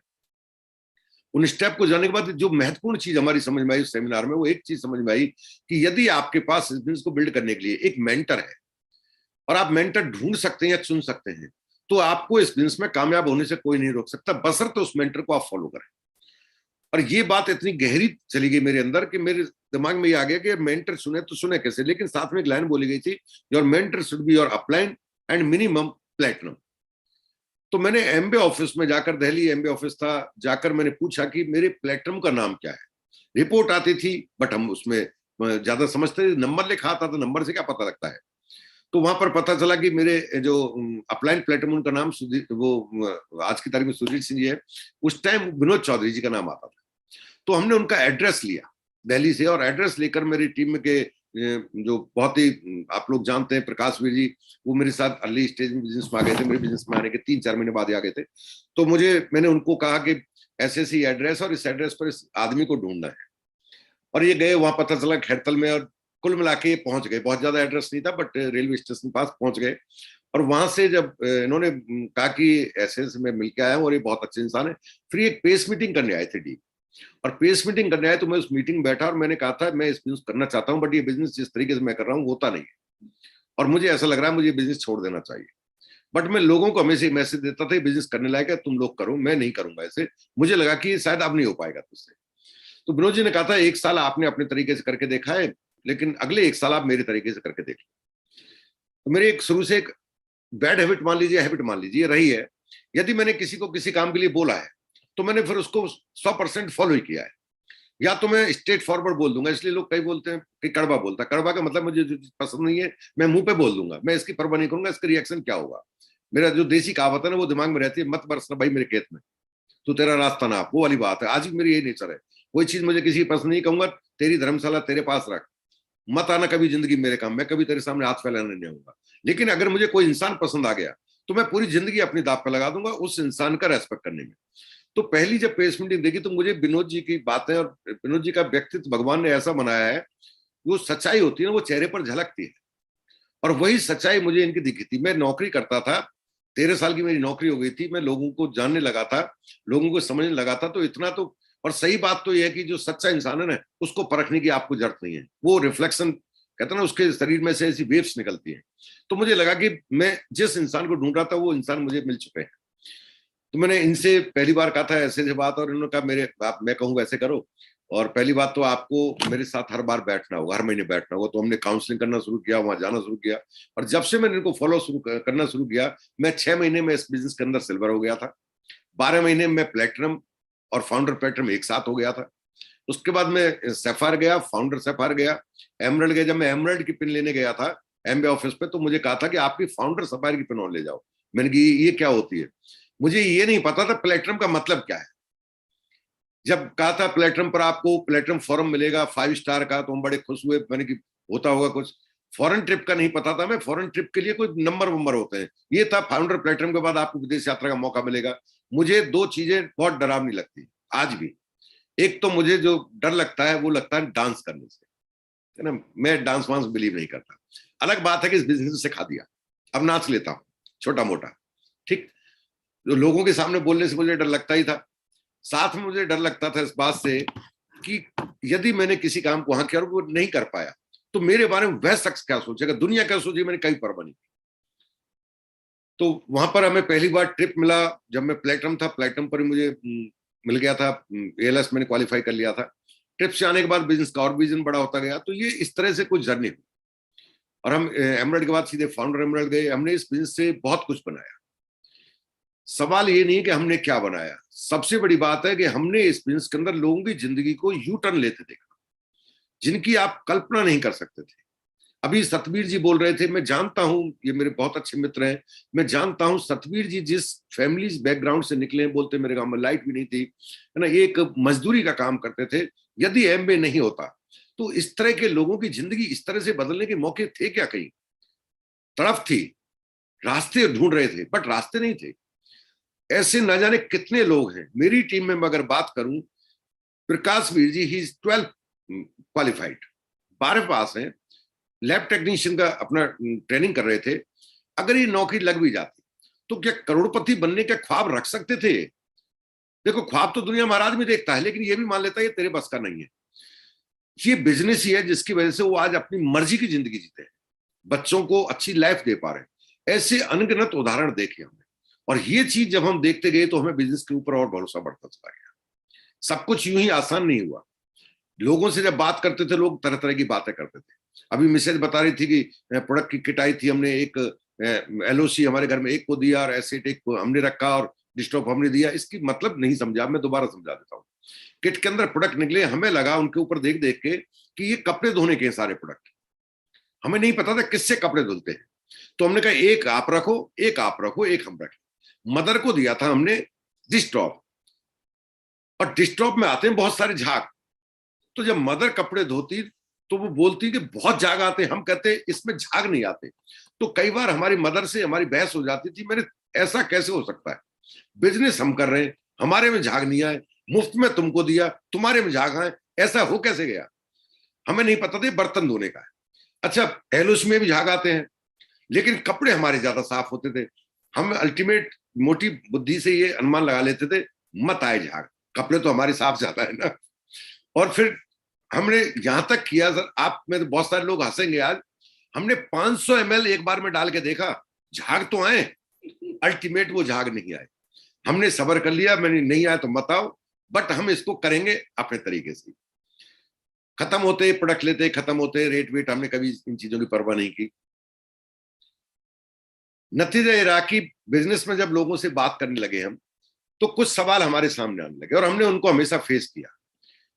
उन स्टेप को जानने के बाद जो महत्वपूर्ण चीज हमारी समझ में आई उस सेमिनार में, वो एक चीज समझ में आई कि यदि आपके पास इस बिजनेस को बिल्ड करने के लिए एक मेंटर है और आप मेंटर ढूंढ सकते हैं या चुन सकते हैं, तो आपको इस बिजनेस में कामयाब होने से कोई नहीं रोक सकता, बशर्ते उस मेंटर को आप फॉलो करें। और ये बात इतनी गहरी चली गई मेरे अंदर कि मेरे दिमाग में ये आ गया कि मेंटर सुने तो सुने कैसे, लेकिन साथ में एक लाइन बोली गई थी, your mentor should be your upline and minimum platinum. तो मैंने एमबीए ऑफिस में जाकर, दिल्ली एमबीए ऑफिस था, जाकर मैंने पूछा कि मेरे प्लेटिनम का नाम क्या है। रिपोर्ट आती थी बट हम उसमें ज्यादा समझते, नंबर लिखा आता, तो नंबर से क्या पता लगता है। तो वहां पर पता चला कि मेरे जो अपलाइन प्लेटिनम, उनका नाम वो आज की तारीख में सुजीत सिंह जी है, उस टाइम विनोद चौधरी जी का नाम आता था। तो हमने उनका एड्रेस लिया दिल्ली से, और एड्रेस लेकर मेरी टीम के जो बहुत ही आप लोग जानते हैं प्रकाश वीर जी, वो मेरे साथ अर्ली स्टेज में बिजनेस में आ गए थे, मेरे बिजनेस में आने के 3-4 महीने बाद ही आ गए थे। तो मैंने उनको कहा कि ऐसे ऐसी एड्रेस, और इस एड्रेस पर इस आदमी को ढूंढना है। और ये गए, वहां पता चला खैरतल में, और कुल मिला के पहुंच गए। बहुत ज्यादा एड्रेस नहीं था बट रेलवे स्टेशन पास पहुंच गए। और वहां से जब इन्होंने कहा कि ऐसे ऐसे मैं मिलके आया हूँ और ये बहुत अच्छे इंसान है, फिर एक पेस मीटिंग करने आए थे डी, और पेस मीटिंग करने आए, तो मैं उस मीटिंग में बैठा और मैंने कहा था मैं इस बिजनेस करना चाहता हूं, बट ये बिजनेस जिस तरीके से मैं कर रहा हूँ होता नहीं है, और मुझे ऐसा लग रहा है मुझे बिजनेस छोड़ देना चाहिए। बट मैं लोगों को हमेशा मैसेज देता था बिजनेस करने लायक है, तुम लोग करो, मैं नहीं करूंगा ऐसे, मुझे लगा कि शायद अब नहीं हो पाएगा तुझसे। तो विनोद जी ने कहा था 1 साल आपने अपने तरीके से करके देखा है, लेकिन अगले 1 साल आप मेरे तरीके से करके देख लो। तो मेरी एक शुरू से एक बैड हैबिट मान लीजिए, हैबिट मान लीजिए रही है, यदि मैंने किसी को किसी काम के लिए बोला है तो मैंने फिर उसको 100% फॉलो ही किया है। या तो मैं स्ट्रेट फॉरवर्ड बोल दूंगा, इसलिए लोग कई बोलते हैं कि कड़वा बोलता है, कड़वा का मतलब मुझे जो चीज पसंद नहीं है मैं मुंह पे बोल दूंगा, मैं इसकी परवाह नहीं करूंगा इसका रिएक्शन क्या होगा। मेरा जो देसी कहावत है ना, वो दिमाग में रहती है, मत बरसना भाई मेरे खेत में, तो तेरा रास्ता ना, वो वाली बात है। आज भी मेरी यही नेचर है, कोई चीज मुझे किसी की पसंद नहीं, कहूंगा तेरी धर्मशाला तेरे पास रख, मत आना कभी जिंदगी मेरे काम, मैं कभी तेरे सामने हाथ फैलाने नहीं आऊंगा। लेकिन अगर मुझे कोई इंसान पसंद आ गया तो मैं पूरी जिंदगी अपनी दांव पे लगा दूंगा उस इंसान का रेस्पेक्ट करने में। तो पहली जब प्रेस मीटिंग देखी तो मुझे विनोद जी की बातें और विनोद जी का व्यक्तित्व भगवान ने ऐसा बनाया है, वो सच्चाई होती है ना, वो चेहरे पर झलकती है, और वही सच्चाई मुझे इनकी दिखी थी। मैं नौकरी करता था, 13 साल की मेरी नौकरी हो गई थी, मैं लोगों को जानने लगा था, लोगों को समझने लगा था, तो इतना तो। और सही बात तो यह है कि जो सच्चा इंसान है ना, उसको परखने की आपको जरूरत नहीं है, वो रिफ्लेक्शन कहते हैं ना, उसके शरीर में से ऐसी वेव्स निकलती है। तो मुझे लगा कि मैं जिस इंसान को ढूंढ रहा था वो इंसान मुझे मिल चुके हैं। तो मैंने इनसे पहली बार कहा था ऐसे ऐसे बात, और इन्होंने कहा मेरे आप, मैं कहूँगा ऐसे करो, और पहली बात तो आपको मेरे साथ हर बार बैठना होगा, हर महीने बैठना होगा। तो हमने काउंसलिंग करना शुरू किया, वहां जाना शुरू किया, और जब से मैंने इनको फॉलो करना शुरू किया, मैं 6 महीने में इस बिजनेस के अंदर सिल्वर हो गया था, 12 महीने में प्लेटिनम और फाउंडर प्लेटिनम एक साथ हो गया था। उसके बाद मैं सैफायर गया, फाउंडर सैफायर गया, एमरल्ड गया। जब मैं एमरल्ड की पिन लेने गया था एमबीए ऑफिस पे, तो मुझे कहा था कि आपकी फाउंडर सैफायर की पिन और ले जाओ। मैंने कहा ये क्या होती है, मुझे ये नहीं पता था प्लेटिनम का मतलब क्या है। जब कहा था प्लेटिनम पर आपको प्लेटिनम फॉरम मिलेगा 5 स्टार का, तो हम बड़े खुश हुए, मैंने कि होता होगा कुछ। फॉरेन ट्रिप का नहीं पता था मैं, फॉरेन ट्रिप के लिए कोई नंबर होते हैं, ये था फाउंडर प्लेटिनम के बाद आपको विदेश यात्रा का मौका मिलेगा। मुझे 2 चीजें बहुत डरावनी लगती आज भी। एक तो मुझे जो डर लगता है वो लगता है डांस करने से, है ना, मैं डांस वांस बिलीव नहीं करता। अलग बात है कि इस बिजनेस से सिखा दिया, अब नाच लेता हूँ छोटा मोटा, ठीक। जो लोगों के सामने बोलने से मुझे डर लगता ही था, साथ में मुझे डर लगता था इस बात से कि यदि मैंने किसी काम को वहां किया और वो नहीं कर पाया, तो मेरे बारे में वह शख्स क्या सोचेगा, दुनिया क्या सोचेगी, मैंने कई परवाह नहीं। तो वहां पर हमें पहली बार ट्रिप मिला जब मैं प्लेटिनम था, प्लेटिनम पर ही मुझे मिल गया था, एएलएस मैंने क्वालिफाई कर लिया था। ट्रिप से आने के बाद बिजनेस का और विजन बड़ा होता गया। तो ये इस तरह से कुछ जर्नी हुई, और हम एमरल्ड के बाद सीधे फाउंडर एमरल्ड गए। हमने इस बिजनेस से बहुत कुछ बनाया। सवाल ये नहीं कि हमने क्या बनाया, सबसे बड़ी बात है कि हमने इस बिजनेस के अंदर लोगों की जिंदगी को यू टर्न लेते देखा, जिनकी आप कल्पना नहीं कर सकते थे। अभी सतबीर जी बोल रहे थे, मैं जानता हूं, ये मेरे बहुत अच्छे मित्र हैं, मैं जानता हूं सतबीर जी जिस फैमिली बैकग्राउंड से निकले हैं, बोलते मेरे गांव में लाइट भी नहीं थी, है ना, एक मजदूरी का काम करते थे। यदि एमबीए नहीं होता तो इस तरह के लोगों की जिंदगी इस तरह से बदलने के मौके थे क्या, कहीं तड़फ थी, रास्ते ढूंढ रहे थे बट रास्ते नहीं थे। ऐसे न जाने कितने लोग हैं। मेरी टीम में मैं अगर बात करूं प्रकाश Veer ji, he is 12 qualified, 12 पास हैं, लैब टेक्नीशियन का अपना ट्रेनिंग कर रहे थे। अगर ये नौकरी लग भी जाती तो क्या करोड़पति बनने के ख्वाब रख सकते थे? देखो, ख्वाब तो दुनिया महाराज में देखता है, लेकिन ये भी मान लेता है ये तेरे बस का नहीं है। ये बिजनेस ही है जिसकी वजह से वो आज अपनी मर्जी की जिंदगी जीते हैं, बच्चों को अच्छी लाइफ दे पा रहे हैं। ऐसे अनगिनत उदाहरण देखे हमने, और ये चीज जब हम देखते गए तो हमें बिजनेस के ऊपर और भरोसा बढ़ता चला गया। सब कुछ यूं ही आसान नहीं हुआ। लोगों से जब बात करते थे, लोग तरह तरह की बातें करते थे। अभी मिसेज बता रही थी कि प्रोडक्ट की किट आई थी, हमने एक एलओसी हमारे घर में एक को दिया और एसेट एक को हमने रखा और डिस्टॉप हमने दिया। इसकी मतलब नहीं समझा, मैं दोबारा समझा देता हूँ। किट के अंदर प्रोडक्ट निकले, हमें लगा उनके ऊपर देख देख के कि ये कपड़े धोने के सारे प्रोडक्ट। हमें नहीं पता था किससे कपड़े धुलते हैं, तो हमने कहा एक आप रखो, एक आप रखो, एक हम रखें। मदर को दिया था हमने डिस्टॉप, और डिस्टॉप में आते हैं बहुत सारे झाग। तो जब मदर कपड़े धोती तो वो बोलती कि बहुत झाग आते हैं, हम कहते इसमें झाग नहीं आते। तो कई बार हमारी मदर से हमारी बहस हो जाती थी, मेरे ऐसा कैसे हो सकता है, बिजनेस हम कर रहे हैं, हमारे में झाग नहीं आए, मुफ्त में तुमको दिया, तुम्हारे में झाग आए, ऐसा हो कैसे गया? हमें नहीं पता था बर्तन धोने का है। अच्छा, एलओस में भी झाग आते हैं, लेकिन कपड़े हमारे ज्यादा साफ होते थे। हम अल्टीमेट मोटी बुद्धि से ये अनुमान लगा लेते थे मत आए झाग, कपड़े तो हमारे साफ ज्यादा है ना। और फिर हमने यहां तक किया सर, आप में तो बहुत सारे लोग हंसेंगे आज, हमने 500 ml एक बार में डाल के देखा, झाग तो आए, अल्टीमेट वो झाग नहीं आए। हमने सब्र कर लिया, मैंने नहीं आया तो मत आओ, बट हम इसको करेंगे अपने तरीके से। खत्म होते प्रोडक्ट लेते, खत्म होते रेट वेट, हमने कभी इन चीजों की परवाह नहीं की। नतीजा ये रहा कि बिजनेस में जब लोगों से बात करने लगे हम, तो कुछ सवाल हमारे सामने आने लगे और हमने उनको हमेशा फेस किया।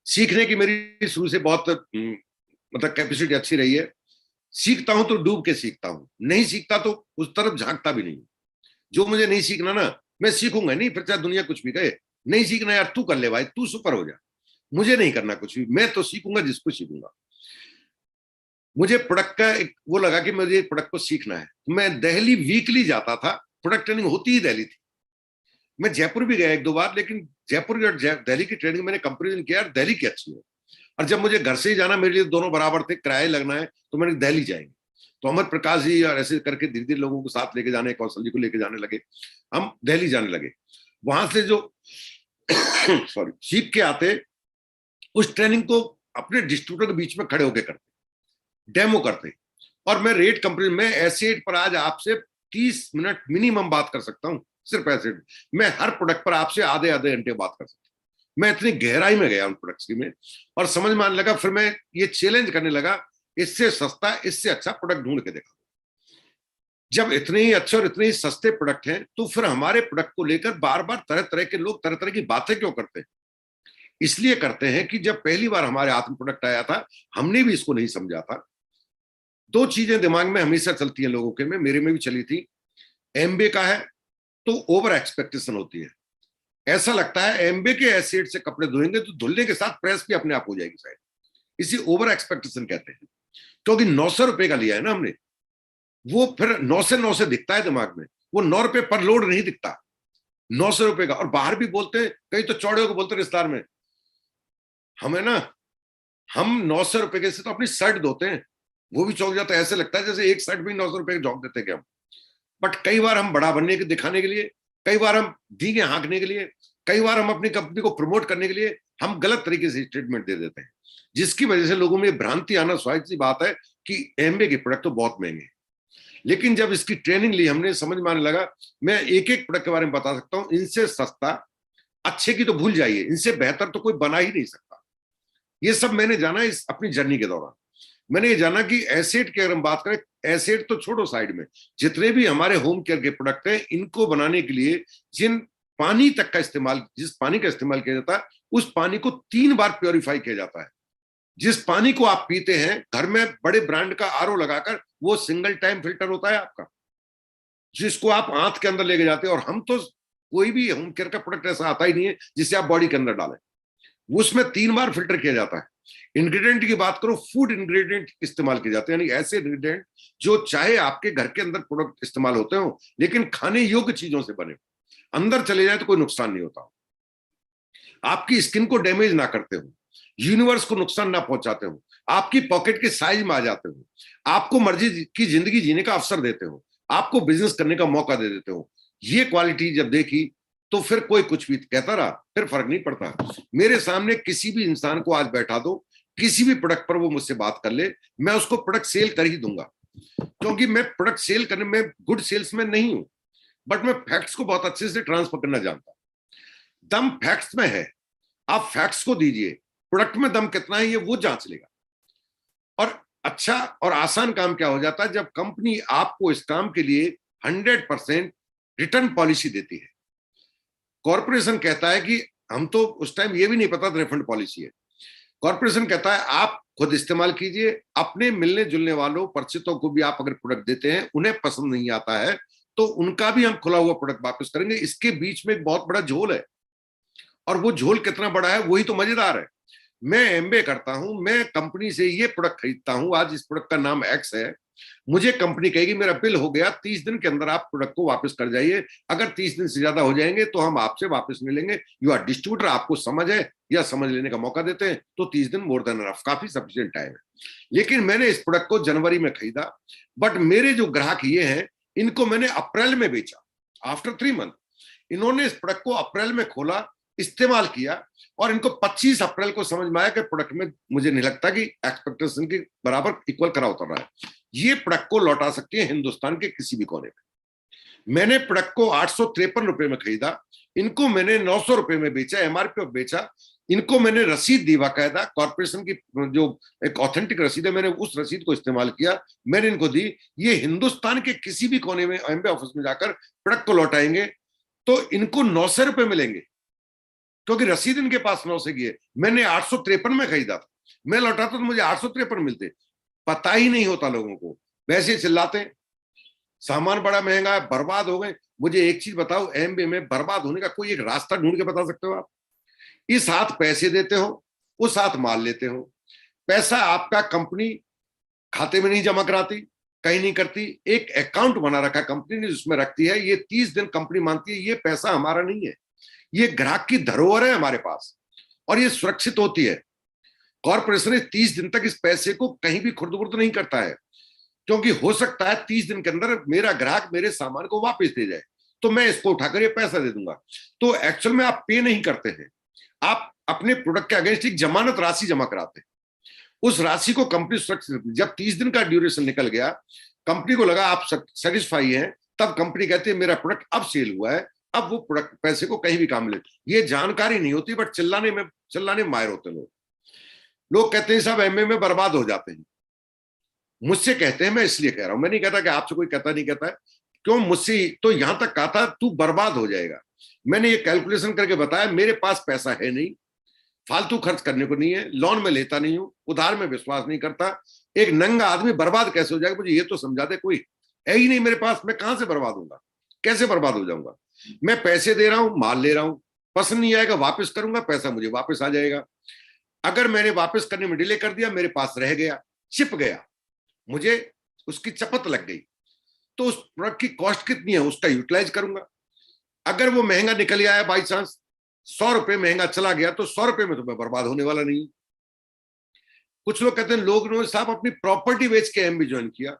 सीखने की मेरी शुरू से बहुत मतलब कैपेसिटी अच्छी रही है। सीखता हूं तो डूब के सीखता हूं, नहीं सीखता तो उस तरफ झांकता भी नहीं। जो मुझे नहीं सीखना ना, मैं सीखूंगा नहीं, फिर चाहे दुनिया कुछ भी कहे। नहीं सीखना यार, तू कर ले भाई, तू सुपर हो जा, मुझे नहीं करना कुछ भी, मैं तो सीखूंगा जिसको सीखूंगा। मुझे प्रोडक्ट का एक वो लगा कि मुझे प्रोडक्ट को सीखना है। मैं दिल्ली वीकली जाता था, प्रोडक्ट ट्रेनिंग होती ही दिल्ली थी। मैं जयपुर भी गया एक दो बार, लेकिन जयपुर और दिल्ली की ट्रेनिंग मैंने कंपेरिजन किया, दिल्ली की अच्छी है। और जब मुझे घर से ही जाना, मेरे लिए दोनों बराबर थे, किराया लगना है, तो मैंने दिल्ली जाएंगे। तो अमर प्रकाश जी और ऐसे करके धीरे धीरे लोगों को साथ लेके जाने, कौशल जी को लेके जाने लगे, हम दिल्ली जाने लगे। वहां से जो सॉरी सीख के आते, उस ट्रेनिंग को अपने डिस्ट्रीब्यूटर के बीच में खड़े होकर करते, डेमो करते। और मैं रेट कंपेरिजन में एसेट पर आज आपसे 30 मिनट मिनिमम बात कर सकता हूँ, सिर्फ एसेट। मैं हर प्रोडक्ट पर आपसे आधे आधे घंटे बात कर सकता हूँ। मैं इतनी गहराई में गया उन प्रोडक्ट्स की में, और समझ में आने लगा। फिर मैं ये चैलेंज करने लगा, इससे सस्ता, इससे अच्छा प्रोडक्ट ढूंढ के देखा। जब इतने ही अच्छे और इतने ही सस्ते प्रोडक्ट हैं, तो फिर हमारे प्रोडक्ट को लेकर बार बार तरह तरह के लोग तरह तरह की बातें क्यों करते हैं? इसलिए करते हैं कि जब पहली बार हमारे हाथ में प्रोडक्ट आया था, हमने भी इसको नहीं समझा था। दो चीजें दिमाग में हमेशा चलती हैं लोगों के में, मेरे में भी चली थी। एमबे का है तो ओवर एक्सपेक्टेशन होती है। ऐसा लगता है एमबे के एसिड से कपड़े धोएंगे तो धुलने के साथ प्रेस भी अपने आप हो जाएगी शायद, इसी ओवर एक्सपेक्टेशन कहते हैं। क्योंकि 900 रुपए का लिया है ना हमने, वो फिर 9 से दिखता है दिमाग में, वो 9 रुपए पर लोड नहीं दिखता, 900 रुपए का। और बाहर भी बोलते हैं, कई तो चौड़े को बोलते रिश्तेदार में, हमें ना, हम 900 रुपए के से तो अपनी शर्ट धोते हैं, वो भी चौंक जाता है। ऐसे लगता है जैसे एक शर्ट में 900 रुपए के झोंक देते हैं हम। बट कई बार हम बड़ा बनने के दिखाने के लिए, कई बार हम धीगे हाँकने के लिए, कई बार हम अपनी कंपनी को प्रमोट करने के लिए हम गलत तरीके से स्टेटमेंट दे देते हैं, जिसकी वजह से लोगों में भ्रांति आना स्वाभाविक सी बात है कि एमबे के प्रोडक्ट तो बहुत महंगे हैं। लेकिन जब इसकी ट्रेनिंग ली हमने, समझ में आने लगा, मैं एक एक प्रोडक्ट के बारे में बता सकता हूं, इनसे सस्ता, अच्छे की तो भूल जाइए, इनसे बेहतर तो कोई बना ही नहीं सकता। ये सब मैंने जाना इस अपनी जर्नी के दौरान। मैंने ये जाना कि एसेट की अगर हम बात करें, एसेट तो छोड़ो साइड में, जितने भी हमारे होम केयर के प्रोडक्ट हैं, इनको बनाने के लिए जिन पानी तक का इस्तेमाल, जिस पानी का इस्तेमाल किया जाता है, उस पानी को 3 बार प्योरीफाई किया जाता है। जिस पानी को आप पीते हैं घर में बड़े ब्रांड का आरओ लगाकर, वो सिंगल टाइम फिल्टर होता है आपका, जिसको आप आंत के अंदर लेके जाते हैं। और हम तो कोई भी होम केयर का प्रोडक्ट ऐसा आता ही नहीं है जिसे आप बॉडी के अंदर डालें, उसमें 3 बार फिल्टर किया जाता है। इंग्रेडिएंट की बात करो, फूड इंग्रेडिएंट इस्तेमाल किए जाते हैं, यानी ऐसे इंग्रेडिएंट जो चाहे आपके घर के अंदर प्रोडक्ट इस्तेमाल होते हो, लेकिन खाने योग्य चीजों से बने, अंदर चले जाए तो कोई नुकसान नहीं होता। आपकी स्किन को डैमेज ना करते हो, यूनिवर्स को नुकसान ना पहुंचाते हो, आपकी पॉकेट के साइज में आ जाते हो, आपको मर्जी की जिंदगी जीने का अवसर देते हो, आपको बिजनेस करने का मौका दे देते हो, ये क्वालिटी जब देखी तो फिर कोई कुछ भी कहता रहा, फिर फर्क नहीं पड़ता। मेरे सामने किसी भी इंसान को आज बैठा दो, किसी भी प्रोडक्ट पर वो मुझसे बात कर ले, मैं उसको प्रोडक्ट सेल कर ही दूंगा, क्योंकि मैं प्रोडक्ट सेल करने में गुड सेल्समैन नहीं हूं, बट मैं फैक्ट्स को बहुत अच्छे से ट्रांसफर करना जानता। दम फैक्ट्स में है, आप फैक्ट्स को दीजिए, प्रोडक्ट में दम कितना है ये वो जांच लेगा। और अच्छा और आसान काम क्या हो जाता है, जब कंपनी आपको इस काम के लिए 100% रिटर्न पॉलिसी देती है। कॉर्पोरेशन कहता है कि हम तो उस टाइम ये भी नहीं पता रिफंड पॉलिसी है, कॉर्पोरेशन कहता है आप खुद इस्तेमाल कीजिए, अपने मिलने जुलने वालों परिचितों को भी आप अगर प्रोडक्ट देते हैं, उन्हें पसंद नहीं आता है तो उनका भी हम खुला हुआ प्रोडक्ट वापस करेंगे। इसके बीच में एक बहुत बड़ा झोल है, और वो झोल कितना बड़ा है वही तो मजेदार है। मैं एमबीए करता हूं, मैं कंपनी से ये प्रोडक्ट खरीदता हूं, आज इस प्रोडक्ट का नाम एक्स है, मुझे कंपनी कहेगी मेरा बिल हो गया, 30 दिन के अंदर आप प्रोडक्ट को वापस कर जाइए, अगर 30 दिन से ज्यादा हो जाएंगे तो हम आपसे वापस नहीं लेंगे, यू आर डिस्ट्रीब्यूटर, आपको समझ है या समझ लेने का मौका देते हैं, तो 30 दिन मोर देन एनफ, काफी सफिशिएंट टाइम है। लेकिन मैंने इस प्रोडक्ट को जनवरी में खरीदा, बट मेरे जो ग्राहक ये हैं, इनको मैंने अप्रैल में बेचा, आफ्टर 3 मंथ। इन्होंने इस प्रोडक्ट को अप्रैल में खोला, इस्तेमाल किया, और इनको 25 अप्रैल को समझ में आया कि प्रोडक्ट में मुझे नहीं लगता कि एक्सपेक्टेशन के बराबर इक्वल करा उतर रहा है, ये प्रोडक्ट को लौटा सकती है हिंदुस्तान के किसी भी कोने में। मैंने प्रोडक्ट को 853 रुपए में खरीदा, इनको मैंने 900 रुपए में बेचा, एमआरपी पर बेचा। इनको मैंने रसीद दी, बाकायदा कॉर्पोरेशन की जो एक ऑथेंटिक रसीद है, मैंने उस रसीद को इस्तेमाल किया, मैंने इनको दी। ये हिंदुस्तान के किसी भी कोने में एमबीए ऑफिस में जाकर प्रोडक्ट को लौटाएंगे तो इनको 900 रुपए मिलेंगे, क्योंकि रसीद इनके पास 900 की है। मैंने 853 में खरीदा था, मैं लौटाता तो मुझे 853 मिलते। पता ही नहीं होता लोगों को, वैसे चिल्लाते सामान बड़ा महंगा है, बर्बाद हो गए। मुझे एक चीज बताओ, एमबीए में बर्बाद होने का कोई एक रास्ता ढूंढ के बता सकते हो आप? इस हाथ पैसे देते हो, उस हाथ माल लेते हो। पैसा आपका कंपनी खाते में नहीं जमा कराती, कहीं नहीं करती, एक अकाउंट बना रखा कंपनी ने जिसमें रखती है। ये 30 दिन कंपनी मानती है ये पैसा हमारा नहीं है, ये ग्राहक की धरोहर है हमारे पास, और ये सुरक्षित होती है। कॉर्पोरेशन 30 दिन तक इस पैसे को कहीं भी खुर्द-बुर्द नहीं करता है, क्योंकि हो सकता है 30 दिन के अंदर मेरा ग्राहक मेरे सामान को वापस दे जाए, तो मैं इसको उठाकर ये पैसा दे दूंगा। तो एक्चुअल में आप पे नहीं करते हैं, आप अपने प्रोडक्ट के अगेंस्ट एक जमानत राशि जमा कराते हैं। उस राशि को कंपनी सुरक्षित, जब 30 दिन का ड्यूरेशन निकल गया, कंपनी को लगा आप सेटिस्फाई हैं, तब कंपनी कहती है मेरा प्रोडक्ट अब सेल हुआ है, अब वो प्रोडक्ट पैसे को कहीं भी काम ले। ये जानकारी नहीं होती, बट चिल्लाने माहिर होते लोग। लोग कहते हैं सब एमए में बर्बाद हो जाते हैं, मुझसे कहते हैं, मैं इसलिए कह रहा हूं, मैं नहीं कहता कि आपसे कोई कहता नहीं कहता है, क्यों मुझसे तो यहां तक कहा था तू बर्बाद हो जाएगा। मैंने ये कैलकुलेशन करके बताया, मेरे पास पैसा है नहीं, फालतू खर्च करने को नहीं है, लोन में लेता नहीं हूं, उधार में विश्वास नहीं करता। एक नंगा आदमी बर्बाद कैसे हो जाएगा, मुझे ये तो समझा दे कोई। है ही नहीं मेरे पास, मैं कहां से बर्बाद होऊंगा, कैसे बर्बाद हो जाऊंगा? मैं पैसे दे रहा हूं, माल ले रहा हूं, पसंद नहीं आएगा वापस करूंगा, पैसा मुझे वापस आ जाएगा। अगर मैंने वापस करने में डिले कर दिया, मेरे पास रह गया, छिप गया, मुझे उसकी चपत लग गई, तो उस प्रोडक्ट की कॉस्ट कितनी है उसका यूटिलाइज करूंगा। अगर वो महंगा निकल आया, बाई चांस 100 रुपए महंगा चला गया, तो 100 रुपए में तो मैं बर्बाद होने वाला नहीं। कुछ लोग कहते हैं लोग साहब अपनी प्रॉपर्टी बेच के एमबीए ज्वाइन किया।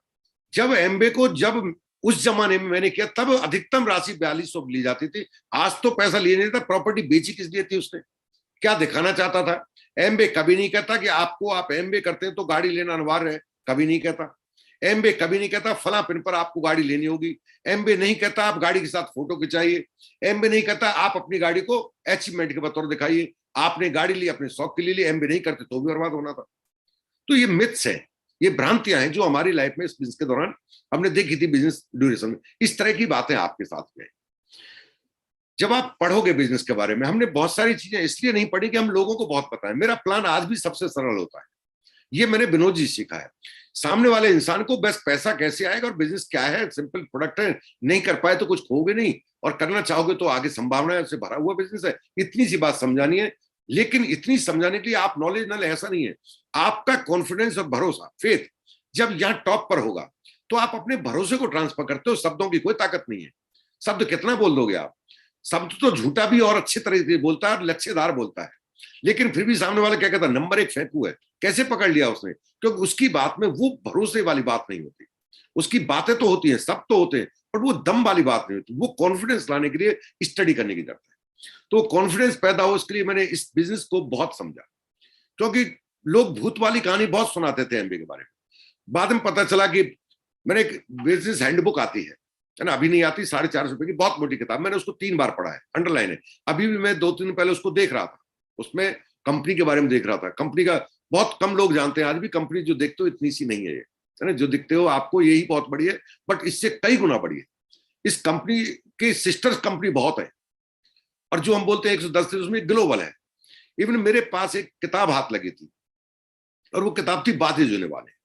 जब एमबीए को जब उस जमाने में मैंने किया, तब अधिकतम राशि 4200 ली जाती थी। आज तो पैसा लिए नहीं था, प्रॉपर्टी बेची किस लिए थी उसने, क्या दिखाना चाहता था? एमबीए कभी नहीं कहता कि आपको, आप एमबीए करते हैं तो गाड़ी लेना अनिवार्य है, कभी नहीं कहता। एमबीए कभी नहीं कहता फला पिन पर आपको गाड़ी लेनी होगी। एमबीए नहीं कहता आप गाड़ी के साथ फोटो खिंचाइए। एमबीए नहीं कहता आप अपनी गाड़ी को अचीवमेंट के बतौर दिखाइए। आपने गाड़ी ली अपने शौक के लिए ली, एमबीए नहीं करते तो भी बर्बाद होना था। तो ये मिथ्स है, ये भ्रांतियां हैं जो हमारी लाइफ में इस बिजनेस के दौरान हमने देखी थी, बिजनेस ड्यूरेशन में। इस तरह की बातें आपके साथ में जब आप पढ़ोगे बिजनेस के बारे में, हमने बहुत सारी चीजें इसलिए नहीं पढ़ी कि हम लोगों को बहुत पता है। मेरा प्लान आज भी सबसे सरल होता है, ये मैंने विनोद जी सीखा है। सामने वाले इंसान को बस पैसा कैसे आएगा और बिजनेस क्या है, सिंपल प्रोडक्ट है, नहीं कर पाए तो कुछ खोगे नहीं, और करना चाहोगे तो आगे संभावना से भरा हुआ बिजनेस है, इतनी सी बात समझानी है। लेकिन इतनी समझाने के लिए आप नॉलेज ना ले, ऐसा नहीं है। आपका कॉन्फिडेंस और भरोसा, फेथ जब यहाँ टॉप पर होगा तो आप अपने भरोसे को ट्रांसफर करते हो। शब्दों की कोई ताकत नहीं है, शब्द कितना बोल दोगे आप। शब्द तो झूठा भी और अच्छे तरीके से बोलता है और लच्छेदार बोलता है, लेकिन फिर भी सामने वाला क्या कहता है, नंबर 1 फेंकू है। कैसे पकड़ लिया उसने? क्योंकि उसकी बात में वो भरोसे वाली बात नहीं होती। उसकी बातें तो होती हैं, सब तो होते हैं, पर वो दम वाली बात नहीं होती। वो कॉन्फिडेंस लाने के लिए स्टडी करने की जरूरत है। तो कॉन्फिडेंस पैदा हो, इसके लिए मैंने इस बिजनेस को बहुत समझा। क्योंकि लोग भूत वाली कहानी बहुत सुनाते थे एमबीए के बारे में। बाद में पता चला कि मैंने एक बिजनेस हैंडबुक आती है ना, अभी नहीं आती, 450 रुपए की बहुत मोटी किताब, मैंने उसको 3 बार पढ़ा है, अंडरलाइन है। अभी भी मैं 2-3 दिन पहले उसको देख रहा था, उसमें कंपनी के बारे में देख रहा था। कंपनी का बहुत कम लोग जानते हैं, आज भी कंपनी जो देखते हो इतनी सी नहीं है ना, जो दिखते हो आपको यही बहुत बड़ी है, बट इससे कई गुना बड़ी है। इस कंपनी के सिस्टर्स कंपनी बहुत है, और जो हम बोलते हैं 110 उसमें ग्लोबल है। इवन मेरे पास एक किताब हाथ लगी थी, और वो किताब थी बातें जुने वाले।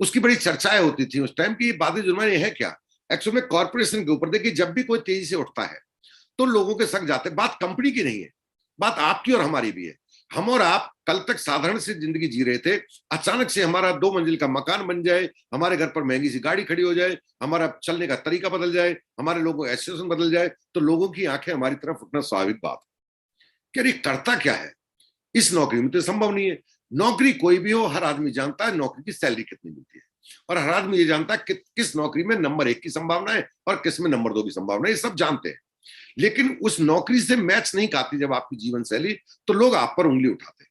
उसकी बड़ी चर्चाएं होती थी उस टाइम की, बातें जुने वाले है क्या। एक्चुअली में कॉर्पोरेशन के ऊपर देखिए, जब भी कोई तेजी से उठता है तो लोगों के शक जाते हैं। बात कंपनी की नहीं है, बात आपकी और हमारी भी है। हम और आप कल तक साधारण से जिंदगी जी रहे थे, अचानक से हमारा 2 मंजिल का मकान बन जाए, हमारे घर पर महंगी सी गाड़ी खड़ी हो जाए, हमारा चलने का तरीका बदल जाए, हमारे लोगों का एसोसिएशन बदल जाए, तो लोगों की आंखें हमारी तरफ उठना स्वाभाविक बात है कि करता क्या है इस नौकरी में। तो संभव नहीं है। नौकरी कोई भी हो, हर आदमी जानता है नौकरी की सैलरी कितनी मिलती है, और हर आदमी ये जानता है कि किस नौकरी में नंबर 1 की संभावना है और किस में नंबर 2 की संभावना है, ये सब जानते हैं। लेकिन उस नौकरी से मैच नहीं खाती जब आपकी जीवन शैली, तो लोग आप पर उंगली उठाते हैं,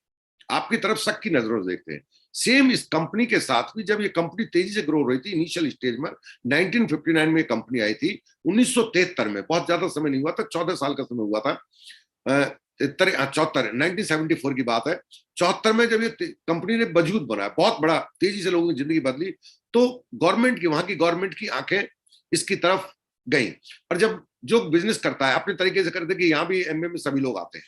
आपकी तरफ शक की नजरों से देखते हैं। सेम इस कंपनी के साथ भी, जब ये कंपनी तेजी से ग्रो हो रही थी इनिशियल स्टेज में, 1959 में कंपनी आई थी, 1973 में, बहुत ज्यादा समय नहीं हुआ था, 14 साल का समय हुआ था, 1974 की बात है। 74 में जब ये कंपनी ने वजूद बनाया, बहुत बड़ा, तेजी से लोगों की जिंदगी बदली, तो गवर्नमेंट की, वहां की गवर्नमेंट की आंखें इसकी तरफ गई। और जब जो बिजनेस करता है अपने तरीके से करते हैं, कि यहाँ भी एमबीए में सभी लोग आते हैं,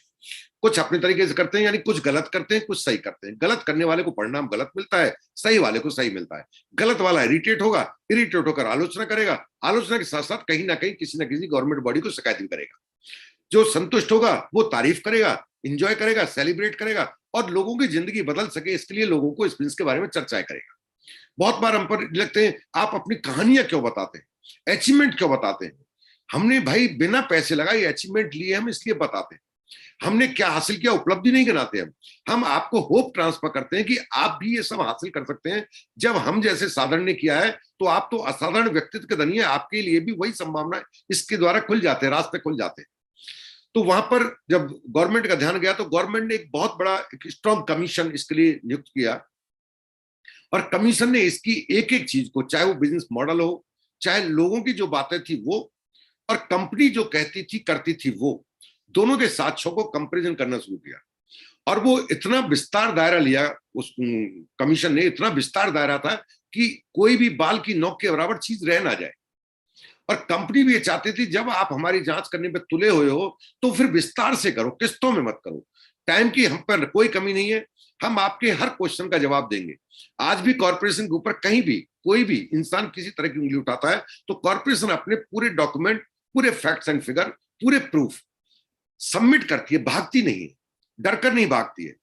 कुछ अपने तरीके से करते हैं, यानी कुछ गलत करते हैं, कुछ सही करते हैं। गलत करने वाले को परिणाम गलत मिलता है, सही वाले को सही मिलता है। गलत वाला इरिटेट होगा, इरिटेट होकर आलोचना करेगा, आलोचना के साथ साथ कहीं ना कहीं किसी ना किसी गवर्नमेंट बॉडी को शिकायत भी करेगा। जो संतुष्ट होगा वो तारीफ करेगा, इंजॉय करेगा, सेलिब्रेट करेगा, और लोगों की जिंदगी बदल सके इसके लिए लोगों को इस बिजनेस के बारे में चर्चाएं करेगा। बहुत बार हम पर लगते हैं, आप अपनी कहानियां क्यों बताते हैं, अचीवमेंट क्यों बताते हैं। हमने भाई बिना पैसे लगाए अचीवमेंट लिए, हम इसलिए बताते हैं। हमने क्या हासिल किया उपलब्धि नहीं गिनाते हम आपको होप ट्रांसफर करते हैं कि आप भी ये सब हासिल कर सकते हैं। जब हम जैसे साधारण ने किया है, तो आप तो असाधारण व्यक्तित्व के धनी है, आपके लिए भी वही संभावना इसके द्वारा खुल जाते हैं, रास्ते खुल जाते हैं। तो वहां पर जब गवर्नमेंट का ध्यान गया, तो गवर्नमेंट ने एक बहुत बड़ा एक स्ट्रॉन्ग कमीशन इसके लिए नियुक्त किया, और कमीशन ने इसकी एक एक चीज को, चाहे वो बिजनेस मॉडल हो, चाहे लोगों की जो बातें थी वो, और कंपनी जो कहती थी करती थी वो, दोनों के साक्ष्यों को कंपैरिजन करना शुरू किया। और वो इतना विस्तार दायरा लिया, उस कमीशन ने इतना विस्तार दायरा था कि कोई भी बाल की नोक के बराबर चीज रह ना जाए। और कंपनी भी ये चाहती थी, जब आप हमारी जांच करने पे तुले हुए हो तो फिर विस्तार से करो, किस्तों में मत करो। टाइम की हम पर कोई कमी नहीं है, हम आपके हर क्वेश्चन का जवाब देंगे। आज भी कॉर्पोरेशन के ऊपर कहीं भी कोई भी इंसान किसी तरह की उंगली उठाता है, तो कॉर्पोरेशन अपने पूरे डॉक्यूमेंट, पूरे फैक्ट्स एंड फिगर, पूरे प्रूफ सबमिट करती है, भागती नहीं है, डरकर नहीं भागती है।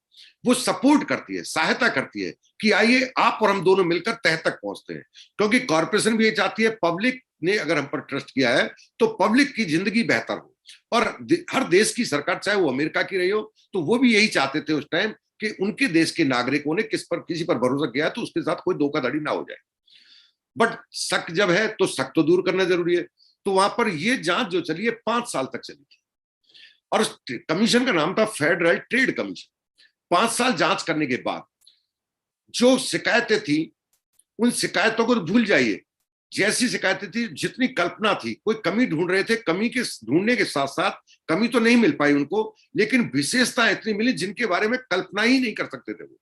वो सपोर्ट करती है, सहायता करती है कि आइए आप और हम दोनों मिलकर तह तक पहुंचते हैं। क्योंकि कॉर्पोरेशन भी ये चाहती है, पब्लिक ने अगर हम पर ट्रस्ट किया है तो पब्लिक की जिंदगी बेहतर हो। और हर देश की सरकार, चाहे वो अमेरिका की रही हो, तो वो भी यही चाहते थे उस टाइम कि उनके देश के नागरिकों ने किसी पर भरोसा किया तो उसके साथ कोई धोखाधड़ी ना हो जाए। बट शक जब है तो शक तो दूर करना जरूरी है। तो वहां पर ये जांच जो चली है 5 साल तक चली थी, और कमीशन का नाम था फेडरल ट्रेड कमीशन। 5 साल जांच करने के बाद जो शिकायतें थी, उन शिकायतों को तो भूल जाइए। जैसी शिकायतें थी, जितनी कल्पना थी, कोई कमी ढूंढ रहे थे, कमी के ढूंढने के साथ साथ कमी तो नहीं मिल पाई उनको, लेकिन विशेषता इतनी मिली जिनके बारे में कल्पना ही नहीं कर सकते थे वो।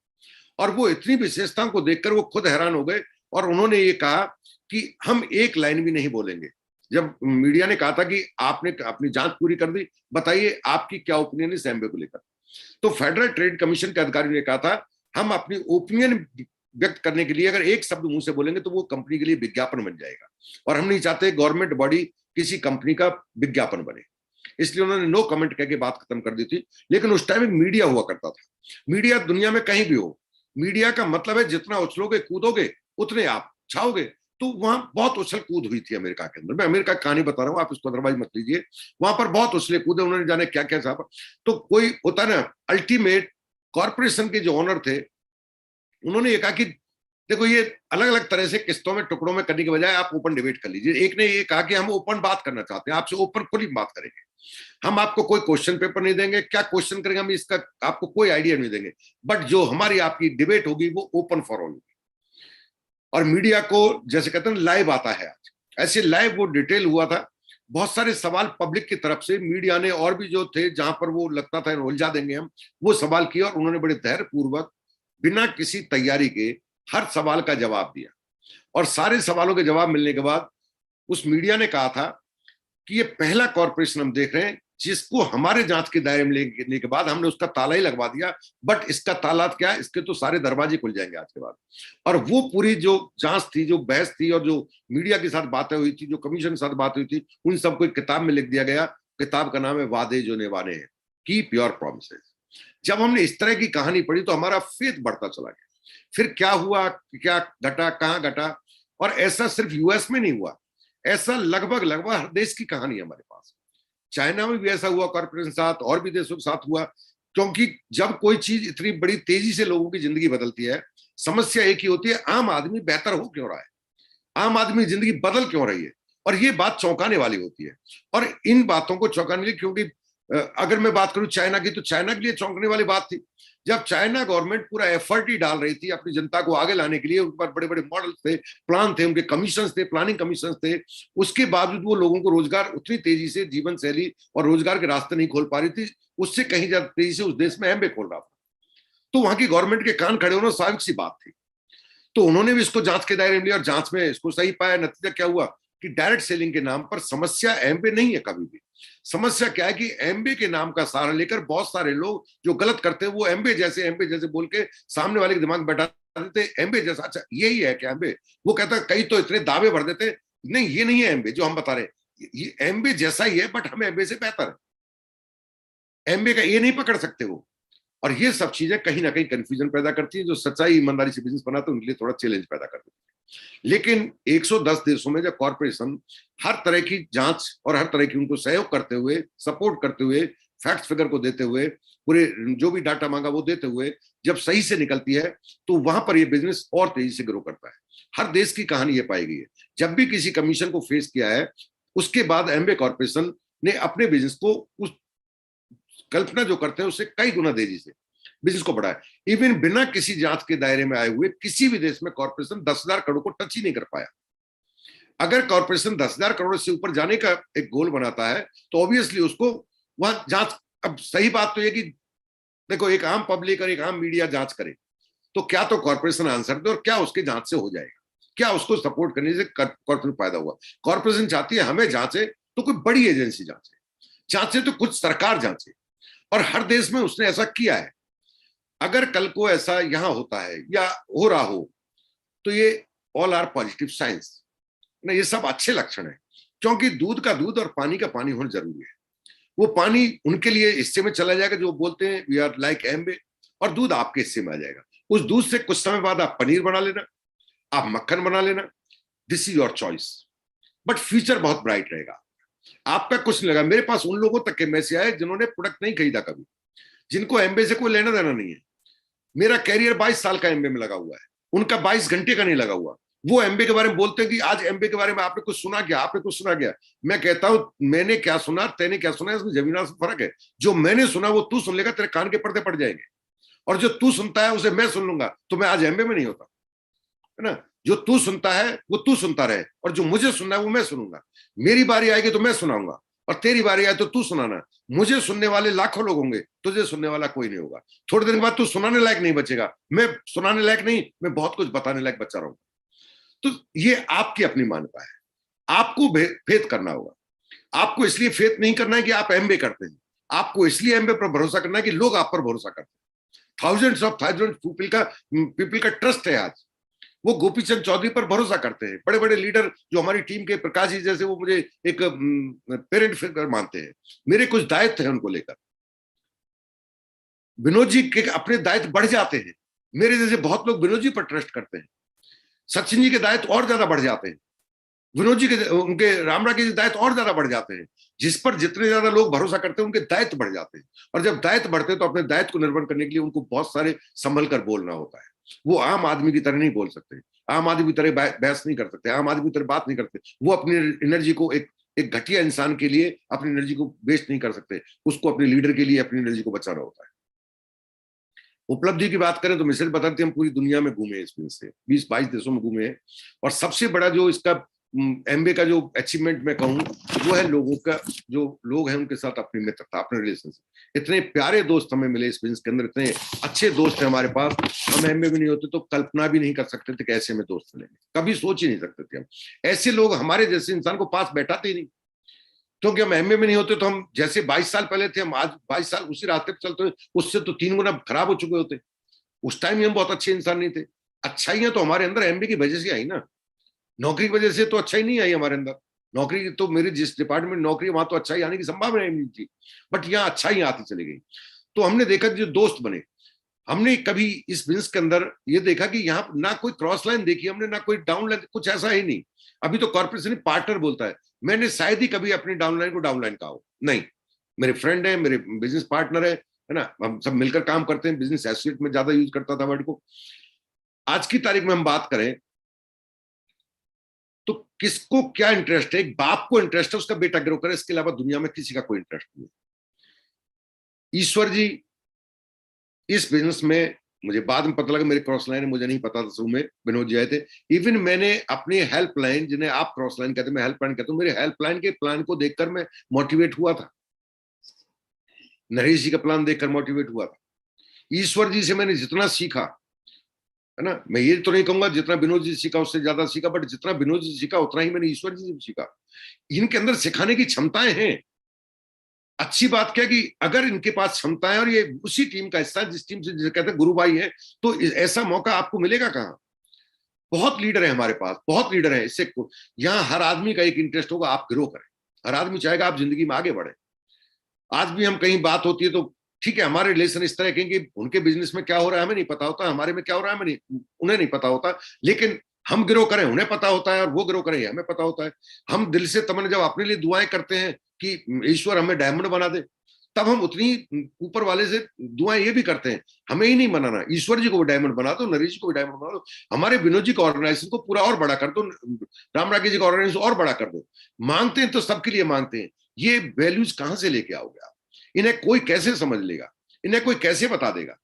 और वो इतनी विशेषताओं को देखकर वो खुद हैरान हो गए, और उन्होंने ये कहा कि हम एक लाइन भी नहीं बोलेंगे। जब मीडिया ने कहा था कि आपने अपनी जांच पूरी कर दी, बताइए आपकी क्या ओपिनियन है एमबीए को लेकर, तो फेडरल ट्रेड कमीशन के अधिकारी ने कहा था, हम अपनी ओपिनियन व्यक्त करने के लिए अगर एक शब्द मुंह से बोलेंगे तो वो कंपनी के लिए विज्ञापन बन जाएगा, और हम नहीं चाहते गवर्नमेंट बॉडी किसी कंपनी का विज्ञापन बने। इसलिए उन्होंने नो कमेंट करके बात खत्म कर दी थी। लेकिन उस टाइम एक मीडिया हुआ करता था। मीडिया दुनिया में कहीं भी हो, मीडिया का मतलब है जितना उछलोगे कूदोगे उतने आप छाओगे। तो वहां बहुत उछल कूद हुई थी अमेरिका के अंदर। मैं अमेरिका की कहानी बता रहा हूँ, आप इसको अदरवाइज मत लीजिए। वहां पर बहुत उछले कूदे, उन्होंने जाने क्या क्या साहब। तो कोई होता ना अल्टीमेट कॉर्पोरेशन के जो ओनर थे, उन्होंने ये कहा कि देखो ये अलग अलग तरह से किस्तों में टुकड़ों में करने के बजाय आप ओपन डिबेट कर लीजिए। एक ने ये कहा कि हम ओपन बात करना चाहते हैं, आपसे ओपन खुली बात करेंगे, हम आपको कोई क्वेश्चन पेपर नहीं देंगे, क्या क्वेश्चन करेंगे हम इसका आपको कोई आइडिया नहीं देंगे, बट जो हमारी आपकी डिबेट होगी वो ओपन फॉर ऑल होगी। और मीडिया को जैसे कहते हैं लाइव आता है आज, ऐसे लाइव वो डिटेल हुआ था। बहुत सारे सवाल पब्लिक की तरफ से मीडिया ने और भी जो थे जहां पर वो लगता था उलझा देंगे हम, वो सवाल किया और उन्होंने बड़े धैर्य पूर्वक बिना किसी तैयारी के हर सवाल का जवाब दिया। और सारे सवालों के जवाब मिलने के बाद उस मीडिया ने कहा था कि ये पहला कॉर्पोरेशन हम देख रहे हैं जिसको हमारे जांच के दायरे में लेने के बाद हमने उसका ताला ही लगवा दिया, बट इसका ताला क्या, इसके तो सारे दरवाजे खुल जाएंगे आज के बाद। और वो पूरी जो जांच थी, जो बहस थी और जो मीडिया के साथ बातें हुई थी, जो कमीशन के साथ बात हुई थी, उन सबको एक किताब में लिख दिया गया। किताब का नाम है वादे जो निभाने हैं, कीप योर प्रॉमिसेस। जब हमने इस तरह की कहानी पढ़ी तो हमारा फेथ बढ़ता चला गया। फिर क्या हुआ, क्या घटा, कहां घटा, और ऐसा सिर्फ यूएस में नहीं हुआ, ऐसा लगभग लगभग हर देश की कहानी है हमारे पास। चाइना में भी ऐसा हुआ कॉर्पोरेशन के साथ, और भी देशों के साथ हुआ। क्योंकि जब कोई चीज इतनी बड़ी तेजी से लोगों की जिंदगी बदलती है, समस्या एक ही होती है, आम आदमी बेहतर हो क्यों रहा है, आम आदमी की जिंदगी बदल क्यों रही है। और ये बात चौंकाने वाली होती है। और इन बातों को चौंकाने के लिए, क्योंकि अगर मैं बात करूं चाइना की, तो चाइना के लिए चौंकने वाली बात थी जब चाइना गवर्नमेंट पूरा एफर्ट ही डाल रही थी अपनी जनता को आगे लाने के लिए। उन पर बड़े बड़े मॉडल थे, प्लान थे, उनके कमीशन थे, प्लानिंग कमीशन थे। उसके बावजूद वो लोगों को रोजगार उतनी तेजी से, जीवन शैली और रोजगार के रास्ते नहीं खोल पा रही थी, उससे कहीं ज्यादा तेजी से उस देश में एमबे खोल रहा था। तो वहां की गवर्नमेंट के कान खड़े होना स्वाभाविक सी बात थी। तो उन्होंने भी इसको जांच के दायरे में लिया और जांच में इसको सही पाया। नतीजा क्या हुआ कि डायरेक्ट सेलिंग के नाम पर समस्या एमबे नहीं है कभी भी। समस्या क्या है कि एमबे के नाम का सहारा लेकर बहुत सारे लोग जो गलत करते हैं वो एमबे जैसे बोल के सामने वाले के दिमाग में बैठा देते, एमबे जैसा, अच्छा यही है क्या एमबे। वो कहता है, कई तो इतने दावे भर देते, नहीं ये नहीं है एमबे जो हम बता रहे हैं, ये एमबे जैसा ही है बट हम एमबे से बेहतर है, एमबे का ये नहीं पकड़ सकते वो। और ये सब चीजें कहीं ना कहीं कंफ्यूजन पैदा करती है, जो सच्चाई ईमानदारी से बिजनेस बनाते हैं उनके लिए थोड़ा चैलेंज पैदा कर देती है। लेकिन 110 देशों में जब कॉर्पोरेशन हर तरह की जांच और हर तरह की उनको सहयोग करते हुए, सपोर्ट करते हुए, फैक्ट्स फिगर को देते हुए, पूरे जो भी डाटा मांगा वो देते हुए जब सही से निकलती है, तो वहां पर ये बिजनेस और तेजी से ग्रो करता है। हर देश की कहानी ये पाई गई है। जब भी किसी कमीशन को फेस किया है, उसके बाद एमबे कॉर्पोरेशन ने अपने बिजनेस को उस कल्पना जो करते हैं उससे कई गुना तेजी से बिजनेस को बढ़ाया। इवन बिना किसी जांच के दायरे में आए हुए किसी भी देश में कॉर्पोरेशन 10,000 करोड़ को टच ही नहीं कर पाया। अगर कॉर्पोरेशन 10,000 करोड़ से ऊपर जाने का एक गोल बनाता है तो ऑब्वियसली उसको वहां जांच, अब सही बात तो ये कि देखो एक आम पब्लिक और एक आम मीडिया जांच करे तो क्या तो कॉर्पोरेशन आंसर दे और क्या उसके जांच से हो जाएगा, क्या उसको सपोर्ट करने से कॉर्पोरेशन फायदा हुआ। कॉर्पोरेशन चाहती है हमें जांचे तो कोई बड़ी एजेंसी जांचे, जांचे तो कुछ सरकार जांचे, और हर देश में उसने ऐसा किया है। अगर कल को ऐसा यहां होता है या हो रहा हो तो ये ऑल आर पॉजिटिव साइंस ना, ये सब अच्छे लक्षण है। क्योंकि दूध का दूध और पानी का पानी होना जरूरी है। वो पानी उनके लिए हिस्से में चला जाएगा जो बोलते हैं वी आर लाइक एम्बे, और दूध आपके हिस्से में आ जाएगा। उस दूध से कुछ समय बाद आप पनीर बना लेना, आप मक्खन बना लेना, this is your choice, but future बहुत ब्राइट रहेगा। आपका कुछ नहीं लगा। मेरे पास उन लोगों तक के मैसेज आए जिन्होंने प्रोडक्ट नहीं खरीदा कभी, जिनको एमबे से कोई लेना देना नहीं है। मेरा कैरियर 22 साल का एमबे में लगा हुआ है, उनका 22 घंटे का नहीं लगा हुआ। वो एमबे के बारे में बोलते हैं कि आज एमबे के बारे में आपने कुछ सुना क्या, आपने कुछ सुना क्या। मैं कहता हूं मैंने क्या सुना, तैने क्या सुना, इसमें जमीन आसमान फर्क है। जो मैंने सुना वो तू सुन लेगा, तेरे कान के पर्दे पड़ जाएंगे, और जो तू सुनता है उसे मैं सुन लूंगा, तो मैं आज एमबे में नहीं होता, है ना। जो तू सुनता है वो तू सुनता रहे, और जो मुझे सुनना है वो मैं सुनूंगा। मेरी बारी आएगी तो मैं सुनाऊंगा, और तेरी बारी आए तो तू सुनाना। मुझे सुनने वाले लाखों लोग होंगे, तुझे सुनने वाला कोई नहीं होगा। थोड़ी देर के बाद तू सुनाने लायक नहीं बचेगा, मैं सुनाने लायक नहीं, मैं बहुत कुछ बताने लायक बच्चा रहूंगा। तो ये आपकी अपनी मान्यता है, आपको फेथ करना होगा। आपको इसलिए फेथ नहीं करना है कि आप एमबे करते हैं, आपको इसलिए एमबे पर भरोसा करना है कि लोग आप पर भरोसा करते हैं। थाउजेंड्स पीपल का ट्रस्ट है आज, वो गोपीचंद चौधरी पर भरोसा करते हैं। बड़े बड़े लीडर जो हमारी टीम के प्रकाश जी जैसे, वो मुझे एक पेरेंट फिगर मानते हैं। मेरे कुछ दायित्व हैं उनको लेकर। विनोद जी के अपने दायित्व बढ़ जाते हैं, मेरे जैसे बहुत लोग विनोद जी पर ट्रस्ट करते हैं। सचिन जी के दायित्व और ज्यादा बढ़ जाते हैं, विनोद जी के, उनके रामराव के दायित्व और ज्यादा बढ़ जाते हैं। जिस पर जितने ज्यादा लोग भरोसा करते हैं उनके दायित्व बढ़ जाते हैं, और जब दायित्व बढ़ते हैं तो अपने दायित्व को निर्वहन करने के लिए उनको बहुत सारे संभल कर बोलना होता है। वो आम आदमी की तरह नहीं बोल सकते, आम आदमी की तरह बहस नहीं कर सकते, आम आदमी की तरह बात नहीं करते। वो अपनी एनर्जी को एक घटिया इंसान के लिए अपनी एनर्जी को वेस्ट नहीं कर सकते, उसको अपने लीडर के लिए अपनी एनर्जी को बचाना होता है। उपलब्धि की बात करें तो मिसेल बताते हम पूरी दुनिया में घूमे, इसमें से 20-22 देशों में घूमे हैं, और सबसे बड़ा जो इसका एमबीए का जो अचीवमेंट मैं कहूँ वो है लोगों का, जो लोग हैं उनके साथ अपनी मित्रता, अपने रिलेशनशिप। इतने प्यारे दोस्त हमें मिले इस बिजनेस के अंदर, इतने अच्छे दोस्त हैं हमारे पास। हम एमबीए भी नहीं होते तो कल्पना भी नहीं कर सकते थे कि ऐसे में दोस्त मिलेंगे, कभी सोच ही नहीं सकते थे हम। ऐसे लोग हमारे जैसे इंसान को पास बैठाते ही नहीं, क्योंकि हम एमए में नहीं होते तो हम जैसे 22 साल पहले थे, हम आज 22 साल उसी रास्ते पर चलते हुए उससे तो 3 गुना खराब हो चुके होते। उस टाइम हम बहुत अच्छे इंसान नहीं थे। अच्छाइयां तो हमारे अंदर एमबी की वजह से आई ना, नौकरी की वजह से तो अच्छाई नहीं आई हमारे अंदर। नौकरी तो मेरी जिस डिपार्टमेंट नौकरी वहां तो अच्छाई आने की संभावना ही नहीं थी, बट यहाँ अच्छाई आती चली गई। तो हमने देखा जो दोस्त बने, हमने कभी इस बिजनेस के अंदर ये देखा कि यहाँ ना कोई क्रॉस लाइन देखी हमने, ना कोई डाउन लाइन, कुछ ऐसा ही नहीं। अभी तो कॉर्पोरेशन पार्टनर बोलता है, मैंने शायद ही कभी अपनी डाउनलाइन को डाउनलाइन कहा हो, नहीं। मेरे फ्रेंड है, मेरे बिजनेस पार्टनर है ना, हम सब मिलकर काम करते हैं। बिजनेस एसोसिएट में ज्यादा यूज करता था वर्ड को। आज की तारीख में हम बात करें तो किसको क्या इंटरेस्ट है, एक बाप को इंटरेस्ट है उसका बेटा ग्रो करे, इसके अलावा दुनिया में किसी का कोई इंटरेस्ट नहीं। ईश्वर जी इस बिजनेस में, मुझे बाद में पता लगा मेरे क्रॉस लाइन, मुझे नहीं पता था शुरू में, विनोद जी आए थे। इवन मैंने अपनी हेल्पलाइन, जिन्हें आप क्रॉस लाइन कहते हैं मैं हेल्पलाइन कहता हूँ, मेरे हेल्पलाइन के प्लान को देखकर मैं मोटिवेट हुआ था, नरेश जी का प्लान देखकर मोटिवेट हुआ था। ईश्वर जी से मैंने जितना सीखा है ना, मैं ये तो नहीं कहूंगा जितना विनोद जी सीखा उससे ज्यादा सीखा, बट जितना विनोद जी सीखा उतना ही मैंने ईश्वर जी से सीखा। इनके अंदर सिखाने की क्षमताएं हैं। अच्छी बात क्या कि अगर इनके पास क्षमताएं, और ये उसी टीम का हिस्सा है जिस टीम से जिसे कहते हैं गुरु भाई है, तो ऐसा मौका आपको मिलेगा कहाँ। बहुत लीडर है हमारे पास, बहुत लीडर है। इससे यहाँ हर आदमी का एक इंटरेस्ट होगा, आप ग्रो करें। हर आदमी चाहेगा आप जिंदगी में आगे बढ़े। आज भी हम कहीं बात होती है तो ठीक है, हमारे रिलेशन इस तरह के कि उनके बिजनेस में क्या हो रहा है हमें नहीं पता होता, हमारे में क्या हो रहा है हमें नहीं, उन्हें नहीं पता होता, लेकिन हम ग्रो करें उन्हें पता होता है, और वो ग्रो करें हमें पता होता है। हम दिल से तमन्ना जब अपने लिए दुआएं करते हैं कि ईश्वर हमें डायमंड बना दे, तब हम उतनी ऊपर वाले से दुआएं ये भी करते हैं, हमें ही नहीं बनाना, ईश्वर जी को भी डायमंड बना दो, नरेश जी को भी डायमंड बना दो, हमारे विनोद जी का ऑर्गेनाइजेशन को पूरा और बड़ा कर दो, राम राकेश जी का ऑर्गेनाइजेशन और बड़ा कर दो। मांगते हैं तो सबके लिए मांगते हैं। ये वैल्यूज कहां से लेके आओगे आप? इन्हें कोई कैसे समझ लेगा, इन्हें कोई कैसे बता देगा?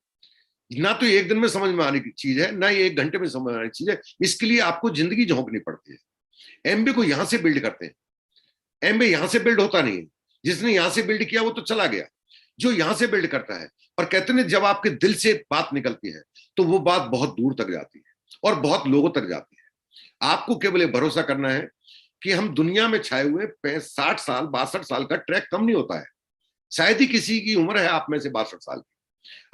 ना तो एक दिन में समझ में आने की चीज है, ना ये 1 घंटे में समझ में आने की चीज है। इसके लिए आपको जिंदगी झोंकनी पड़ती है। एमबी को यहां से बिल्ड करते हैं, एमबी यहां से बिल्ड होता नहीं है। जिसने यहां से बिल्ड किया वो तो चला गया, जो यहां से बिल्ड करता है। और कहते हैं जब आपके दिल से बात निकलती है तो वो बात बहुत दूर तक जाती है और बहुत लोगों तक जाती है। आपको केवल भरोसा करना है कि हम दुनिया में छाए हुए 60 साल 62 साल का ट्रैक कम नहीं होता है। शायद ही किसी की उम्र है आप में से 62 साल की।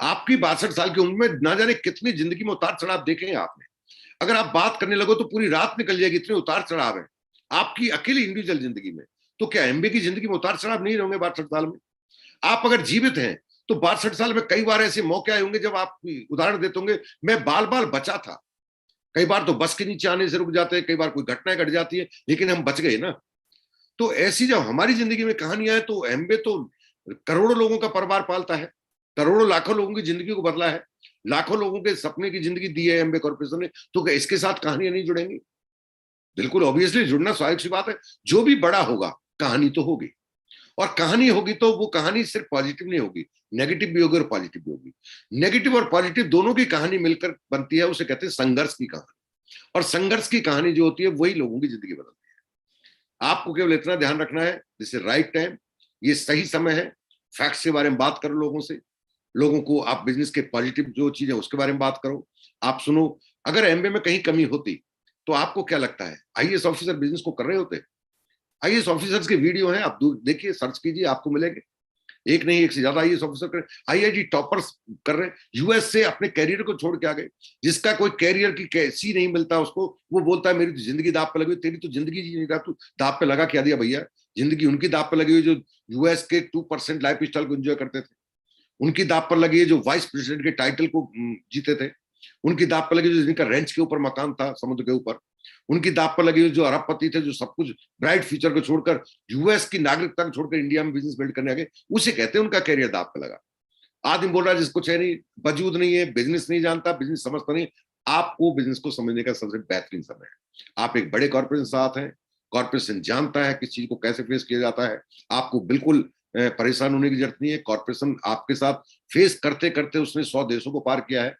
आपकी 62 साल की उम्र में ना जाने कितनी जिंदगी में उतार चढ़ाव देखे हैं आपने। अगर आप बात करने लगो तो पूरी रात निकल जाएगी, इतने उतार चढ़ाव है आपकी अकेली इंडिविजुअल जिंदगी में। तो क्या एमबी की जिंदगी में उतार चढ़ाव नहीं होंगे 62 साल में? आप अगर जीवित हैं तो 62 साल में कई बार ऐसे मौके आए होंगे जब आप उदाहरण देते होंगे, मैं बाल बाल बचा था। कई बार तो बस के नीचे आने से रुक जाते हैं, कई बार कोई घटना घट जाती है, लेकिन हम बच गए ना। तो ऐसी जब हमारी जिंदगी में कहानियां हैं तो एमबे तो करोड़ों लोगों का परिवार पालता है, करोड़ों लाखों लोगों की जिंदगी को बदला है, लाखों लोगों के सपने की जिंदगी दी है एमबे कॉर्पोरेशन ने। तो क्या इसके साथ कहानियां नहीं जुड़ेंगी? बिल्कुल ऑब्वियसली जुड़ना स्वाभाविक सी बात है। जो भी बड़ा होगा कहानी तो होगी, और कहानी होगी तो वो कहानी सिर्फ पॉजिटिव नहीं होगी, नेगेटिव भी होगी और पॉजिटिव भी होगी। नेगेटिव और पॉजिटिव दोनों की कहानी मिलकर बनती है, उसे कहते हैं संघर्ष की कहानी। और संघर्ष की कहानी जो होती है वही लोगों की जिंदगी बदलती है। आपको केवल इतना ध्यान रखना है, दिस इज राइट टाइम, ये सही समय है। फैक्ट्स के बारे में बात करो लोगों से, लोगों को आप बिजनेस के पॉजिटिव जो चीज है उसके बारे में बात करो, आप सुनो। अगर एमबे में कहीं कमी होती तो आपको क्या लगता है आईएएस ऑफिसर बिजनेस को कर रहे होते? आईएएस ऑफिसर्स के वीडियो हैं, आप देखिए, सर्च कीजिए, आपको मिलेंगे। एक नहीं एक से ज्यादा आईएएस ऑफिसर कर, आईआईटी टॉपर्स कर रहे हैं, यूएस से अपने कैरियर को छोड़ के आ गए। जिसका कोई कैरियर की सी नहीं मिलता उसको, वो बोलता है मेरी तो जिंदगी दाव पे लगी। तेरी तो जिंदगी जी नहीं रहा, तू दाव पे लगा क्या दिया भैया? जिंदगी उनकी दाव पे लगी हुई जो यूएस के 2% लाइफ स्टाइल को एंजॉय करते थे, उनकी दाव पर लगी है जो वाइस प्रेसिडेंट के टाइटल को जीते थे, उनकी दाप पर लगी हुई जिनका रेंच के ऊपर मकान था समुद्र के ऊपर, उनकी दाप पर लगी हुई जो अरबपति थे, जो सब कुछ ब्राइट फ्यूचर को छोड़कर यूएस की नागरिकता को छोड़कर इंडिया में बिजनेस बिल्ड करने आ गए, उसे कहते हैं उनका कैरियर दाप पे लगा। आदमी बोल रहा है जिसको कुछ है नहीं, वजूद नहीं है, बिजनेस नहीं जानता, बिजनेस समझता नहीं, आपको बिजनेस को समझने का सबसे बेहतरीन समय है। आप एक बड़े कॉर्पोरेशन साथ हैं, कॉर्पोरेशन जानता है किस चीज को कैसे फेस किया जाता है, आपको बिल्कुल परेशान होने की जरूरत नहीं है। कॉर्पोरेशन आपके साथ फेस करते करते उसने 100 देशों को पार किया है,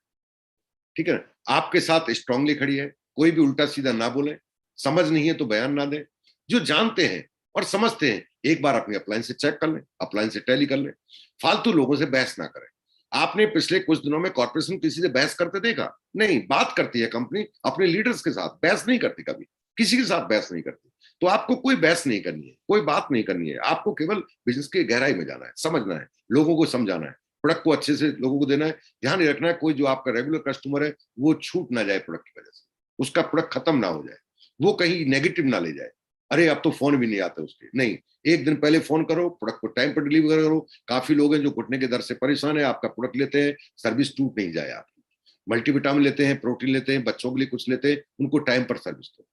ठीक है, आपके साथ स्ट्रांगली खड़ी है। कोई भी उल्टा सीधा ना बोले, समझ नहीं है तो बयान ना दे, जो जानते हैं और समझते हैं एक बार अपनी अप्लायंस से चेक कर लें, अप्लायंस से टैली कर लें, फालतू लोगों से बहस ना करें। आपने पिछले कुछ दिनों में कॉर्पोरेशन किसी से बहस करते देखा? नहीं, बात करती है कंपनी अपने लीडर्स के साथ, बहस नहीं करती, कभी किसी के साथ बहस नहीं करती। तो आपको कोई बहस नहीं करनी है, कोई बात नहीं करनी है, आपको केवल बिजनेस की गहराई में जाना है, समझना है, लोगों को समझाना है, प्रोडक्ट को अच्छे से लोगों को देना है। ध्यान ही रखना है कोई जो आपका रेगुलर कस्टमर है वो छूट ना जाए प्रोडक्ट की वजह से, उसका प्रोडक्ट खत्म ना हो जाए, वो कहीं नेगेटिव ना ले जाए, अरे अब तो फोन भी नहीं आते उसके, नहीं, एक दिन पहले फोन करो, प्रोडक्ट को टाइम पर डिलीवर करो। काफी लोग हैं जो घुटने के दर्द से परेशान है, आपका प्रोडक्ट लेते हैं, सर्विस टूट नहीं जाए आपकी। मल्टीविटामिन लेते हैं, प्रोटीन लेते हैं, बच्चों के लिए कुछ लेते हैं, उनको टाइम पर सर्विस दो।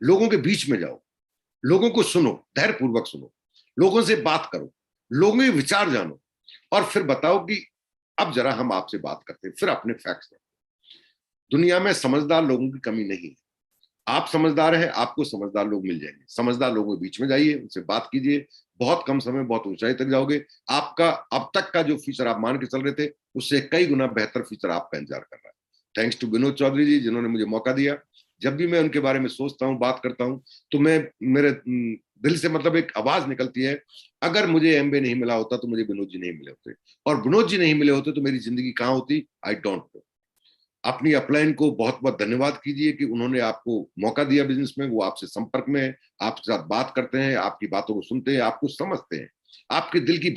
लोगों के बीच में जाओ, लोगों को सुनो, धैर्यपूर्वक सुनो, लोगों से बात करो, लोगों के विचार जानो, और फिर बताओ कि अब जरा हम आपसे बात करते हैं, फिर अपने फैक्ट्स रखो। दुनिया में समझदार लोगों की कमी नहीं है, आप समझदार हैं, आपको समझदार लोग मिल जाएंगे। समझदार लोगों के बीच में जाइए, उनसे बात कीजिए, बहुत कम समय बहुत ऊंचाई तक जाओगे। आपका अब तक का जो फीचर आप मान के चल रहे थे उससे कई गुना बेहतर फीचर आपका इंतजार कर रहा है। थैंक्स टू विनोद चौधरी जी, जिन्होंने मुझे मौका दिया। जब भी मैं उनके बारे में सोचता हूँ, बात करता हूँ, तो मैं मेरे दिल से मतलब एक आवाज निकलती है, अगर मुझे एमबीए नहीं मिला होता तो मुझे विनोद जी नहीं मिले होते, और विनोद जी नहीं मिले होते तो मेरी जिंदगी कहाँ होती, आई डोंट नो। अपनी अपलाइन को बहुत बहुत धन्यवाद कीजिए कि उन्होंने आपको मौका दिया बिजनेस में, वो आपसे संपर्क में है, आपके साथ बात करते हैं, आपकी बातों को सुनते हैं, आपको समझते हैं, आपके दिल की